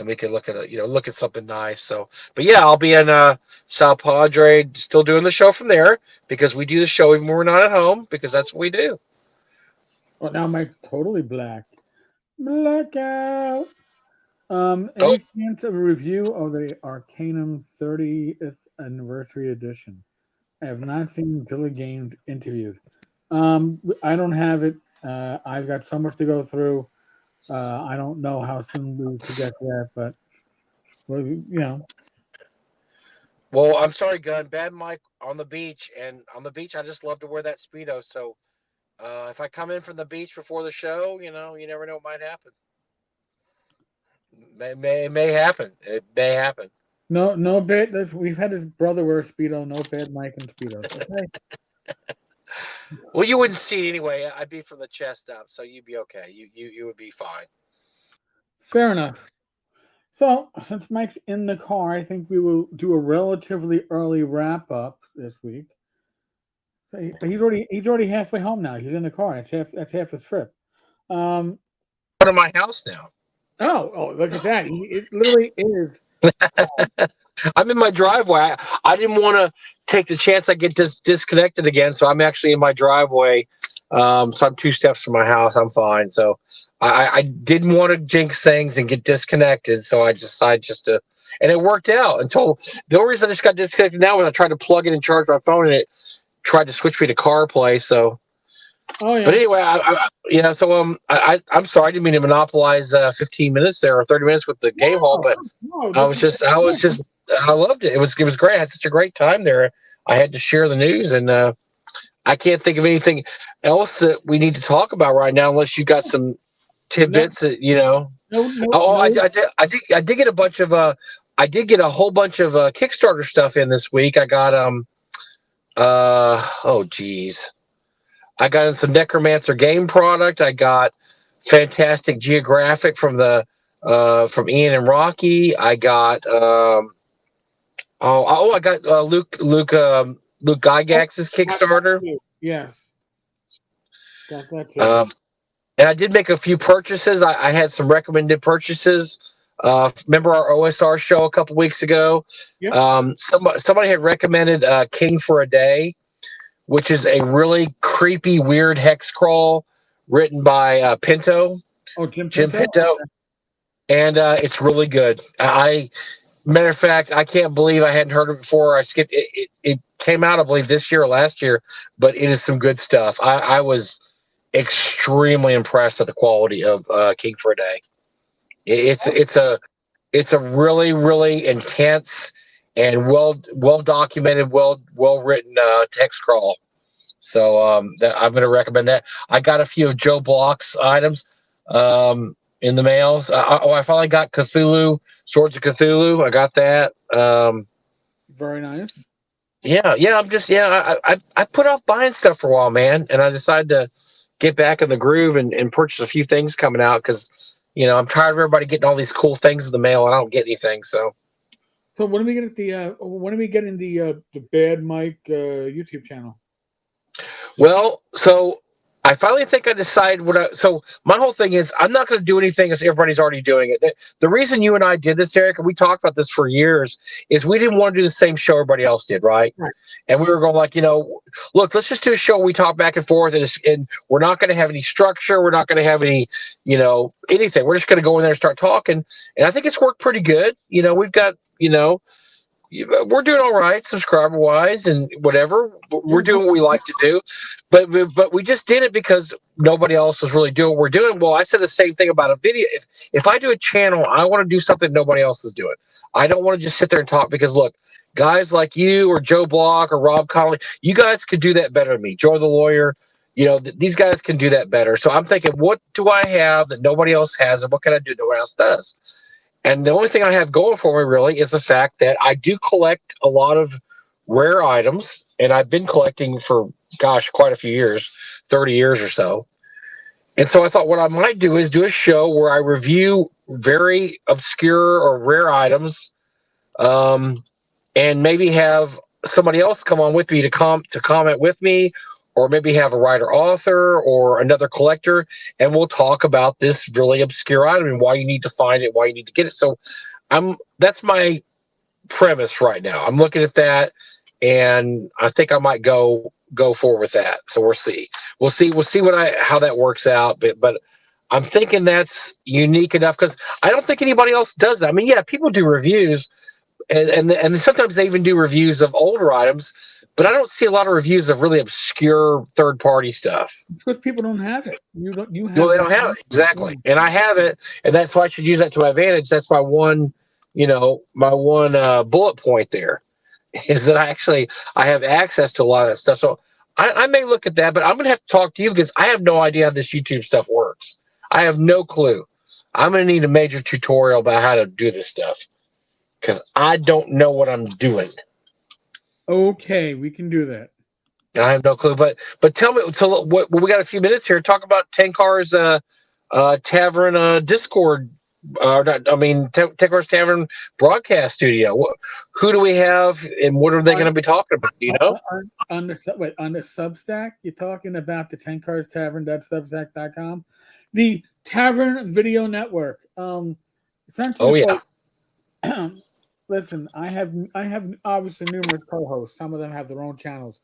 we can look at look at something nice. So, but yeah, I'll be in South Padre, still doing the show from there because we do the show even when we're not at home because that's what we do. Well, now Mike's totally black. Blackout. Any chance of a review of the Arcanum 30th anniversary edition? I have not seen Zilla Games interviewed. I don't have it. I've got so much to go through. I don't know how soon we could get that, but Well, I'm sorry, Gun. Bad Mike on the beach, and on the beach, I just love to wear that Speedo. So if I come in from the beach before the show, you never know what might happen. It may happen. It may happen. No bad. We've had his brother wear a Speedo. No Bad Mike and Speedos. Okay. Well, you wouldn't see it anyway. I'd be from the chest up, so you'd be okay. You would be fine. Fair enough. So, since Mike's in the car, I think we will do a relatively early wrap up this week. But he's already halfway home now. He's in the car. That's half his trip. Out of my house now. Oh, look at that! It literally is. I'm in my driveway. I didn't want to take the chance I get disconnected again, so I'm actually in my driveway. So I'm 2 steps from my house. I'm fine. So I didn't want to jinx things and get disconnected, so I decided just to, and it worked out. Until the only reason I just got disconnected now was I tried to plug in and charge my phone, and it tried to switch me to CarPlay. So, oh yeah. But anyway, I'm sorry, I didn't mean to monopolize 15 minutes there or 30 minutes with the game hall, but I loved it. It was great. I had such a great time there. I had to share the news, and I can't think of anything else that we need to talk about right now, unless you got some tidbits that No. I did get a bunch of I did get a whole bunch of Kickstarter stuff in this week. I got I got in some Necromancer game product. I got Fantastic Geographic from from Ian and Rocky. I got I got Luke Gygax's Kickstarter. Yes. Got that too. And I did make a few purchases. I had some recommended purchases. Remember our OSR show a couple weeks ago? Yep. Somebody had recommended King for a Day, which is a really creepy, weird hex crawl written by Pinto. Oh, Jim Pinto. And it's really good. Matter of fact, I can't believe I hadn't heard of it before. I skipped it. It came out, I believe, this year or last year, but it is some good stuff. I was extremely impressed at the quality of King for a Day. It's a really, really intense and well documented, well written text crawl. So I'm going to recommend that. I got a few of Joe Block's items in the mails. I finally got Cthulhu, Swords of Cthulhu. I got that. Very nice. Yeah. I put off buying stuff for a while, man, and I decided to get back in the groove and purchase a few things coming out because I'm tired of everybody getting all these cool things in the mail and I don't get anything. So when do we get in the Bad Mike YouTube channel? Well, so I finally think I decided so my whole thing is I'm not going to do anything as everybody's already doing it. The reason you and I did this, Eric, and we talked about this for years, is we didn't want to do the same show everybody else did, right? And we were going like, look, let's just do a show where we talk back and forth, and we're not going to have any structure. We're not going to have any, anything. We're just going to go in there and start talking. And I think it's worked pretty good. We've got, we're doing all right subscriber wise and whatever. We're doing what we like to do, but we just did it because nobody else is really doing what we're doing. Well, I said the same thing about a video. If I do a channel, I want to do something nobody else is doing. I don't want to just sit there and talk because look, guys like you or Joe Block or Rob Connolly, you guys could do that better than me. Joe the lawyer, these guys can do that better. So I'm thinking, what do I have that nobody else has, and what can I do nobody else does? And the only thing I have going for me really is the fact that I do collect a lot of rare items, and I've been collecting for, quite a few years, 30 years or so. And so I thought what I might do is do a show where I review very obscure or rare items, and maybe have somebody else come on with me to comment with me, or maybe have a writer author or another collector, and we'll talk about this really obscure item and why you need to find it, why you need to get it. So that's my premise right now. I'm looking at that, and I think I might go forward with that. So we'll see how that works out. But I'm thinking that's unique enough because I don't think anybody else does that. I mean, yeah, people do reviews, and sometimes they even do reviews of older items, but I don't see a lot of reviews of really obscure third party stuff because people don't have it. You have. Well, they don't have it exactly, and I have it, and that's why I should use that to my advantage. That's my one, bullet point there, is that I have access to a lot of that stuff. So I may look at that, but I'm going to have to talk to you because I have no idea how this YouTube stuff works. I have no clue. I'm going to need a major tutorial about how to do this stuff because I don't know what I'm doing. Okay, we can do that. I have no clue, but tell me. So we got a few minutes here. Talk about Tenkar's Tavern Discord. Tenkar's Tavern broadcast studio. Who do we have, and what are they going to be talking about? Do you know? On the Substack, you're talking about the Tenkar's Tavern.substack.com, the Tavern Video Network. Essentially, oh yeah. Listen, I have obviously numerous co-hosts. Some of them have their own channels.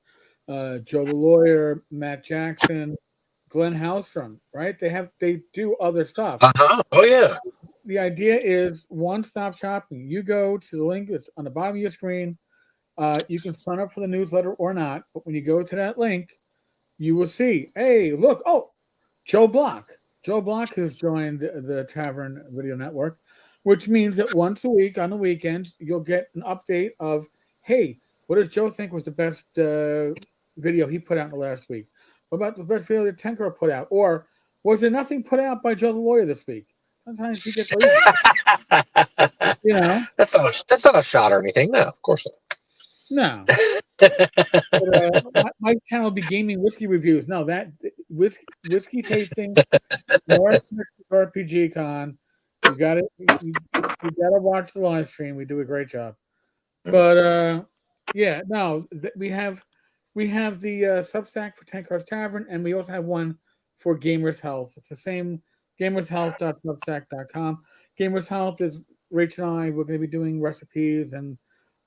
Joe the Lawyer, Matt Jackson, Glenn Hallstrom, right? They do other stuff. Oh yeah. The idea is one-stop shopping. You go to the link that's on the bottom of your screen. You can sign up for the newsletter or not, but when you go to that link, you will see, hey, look, Joe Block. Joe Block has joined the Tavern Video Network, which means that once a week on the weekend, you'll get an update of, hey, what does Joe think was the best video he put out in the last week? What about the best video that Tenkar put out? Or was there nothing put out by Joe the Lawyer this week? Sometimes he gets lazy. That's not a shot or anything. No, of course not. No. But, my channel will be gaming whiskey reviews. No, that whiskey tasting, more RPG con. You got it. You got to watch the live stream. We do a great job. But yeah, no, we have the Substack for Tenkar's Tavern, and we also have one for Gamers Health. It's the same, gamershealth.substack.com. Gamers Health is Rach and I. We're going to be doing recipes and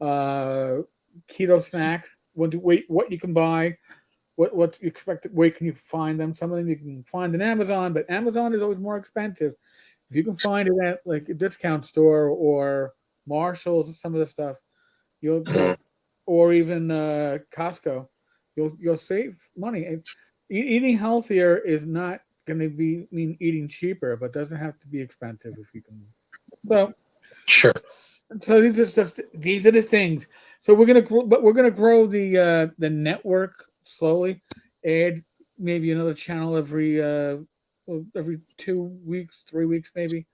keto snacks. What you can buy, what you expect, where can you find them? Some of them you can find on Amazon, but Amazon is always more expensive. If you can find it at like a discount store or Marshall's, some of the stuff, or even Costco, you'll save money. And eating healthier is not going to mean eating cheaper, but doesn't have to be expensive if you can. So sure. So these are the things. So we're gonna grow the network slowly. Add maybe another channel every 2 weeks, 3 weeks maybe,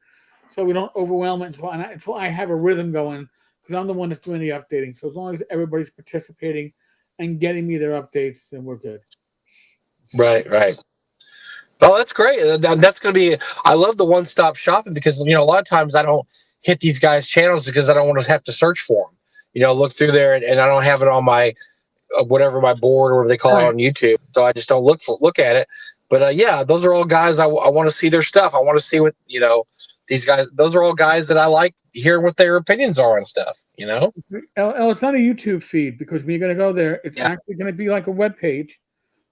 so we don't overwhelm it until I have a rhythm going, because I'm the one that's doing the updating. So as long as everybody's participating and getting me their updates, then we're good. Right. Oh, that's great. That's going to be. I love the one-stop shopping because a lot of times I don't hit these guys' channels because I don't want to have to search for them. Look through there and I don't have it on my whatever my board or they call it on YouTube, so I just don't look at it. But yeah, those are all guys I want to see their stuff. I want to see what these guys. Those are all guys that I like hearing what their opinions are on stuff. It's not a YouTube feed, because when you're going to go there, it's actually going to be like a web page,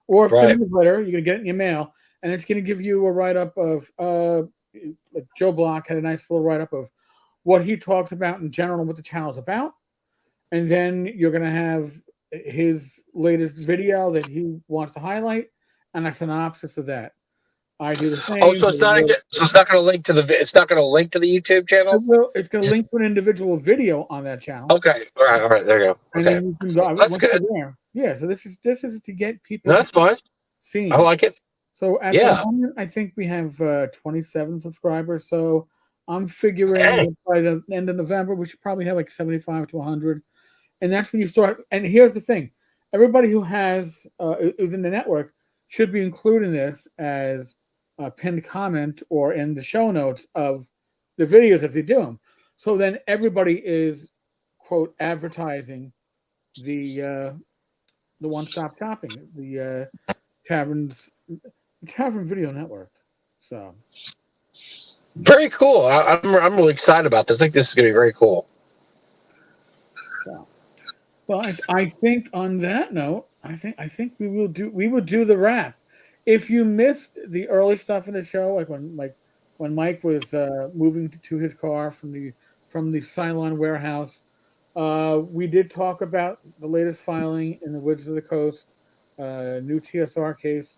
or if it's a newsletter, you're going to get it in your mail. And it's going to give you a write-up of, like Joe Block had a nice little write-up of what he talks about in general and what the channel's about. And then you're going to have his latest video that he wants to highlight and a synopsis of that. I do the same. Oh, so it's not going to link to the YouTube channels. It's going to link to an individual video on that channel. Okay, all right, there you go. And Okay, then you can go. that's good. There. Yeah, so this is to get people. That's fine. Seen. I like it. So at the moment, I think we have 27 subscribers. So I'm figuring that by the end of November, we should probably have like 75 to 100. And that's when you start. And here's the thing: everybody who has is in the network should be including this as a pinned comment or in the show notes of the videos as they do them. So then everybody is, quote, advertising the one-stop shopping, the Tavern Video Network. So very cool. I'm really excited about this. I think this is going to be very cool. So, well, I think on that note, I think we will do the wrap. If you missed the early stuff in the show, like when Mike was moving to his car from the Cylon warehouse, we did talk about the latest filing in the Wizards of the Coast, new TSR case.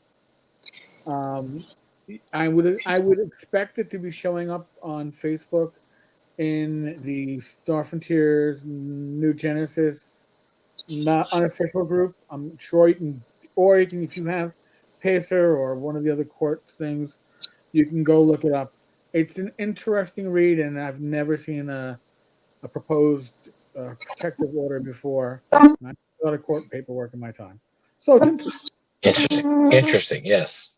I would expect it to be showing up on Facebook in the Star Frontiers New Genesis not unofficial group. I'm sure you can, or you can, if you have Pacer or one of the other court things, you can go look it up. It's an interesting read, and I've never seen a proposed protective order before. I've done a lot of court paperwork in my time, so it's interesting. Interesting, yes.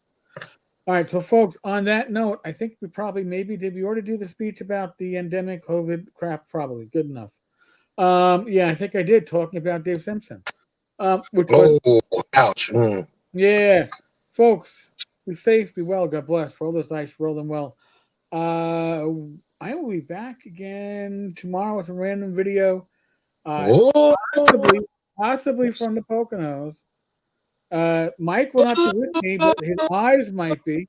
All right, so folks, on that note, I think we probably did we already do the speech about the endemic COVID crap? Probably good enough. Yeah, I think I did, talking about Dave Simpson. Which was, ouch. Mm. Yeah, folks, be safe, be well, God bless. Roll those dice, roll them well. I will be back again tomorrow with a random video, possibly from the Poconos. Mike will not be with me, but his eyes might be.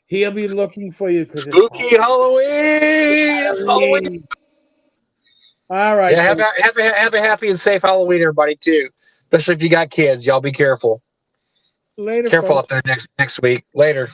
He'll be looking for you because spooky Halloween. It's Halloween. All right. Yeah, have a happy and safe Halloween, everybody, too. Especially if you got kids. Y'all be careful. Later. Careful folks. out there next week. Later.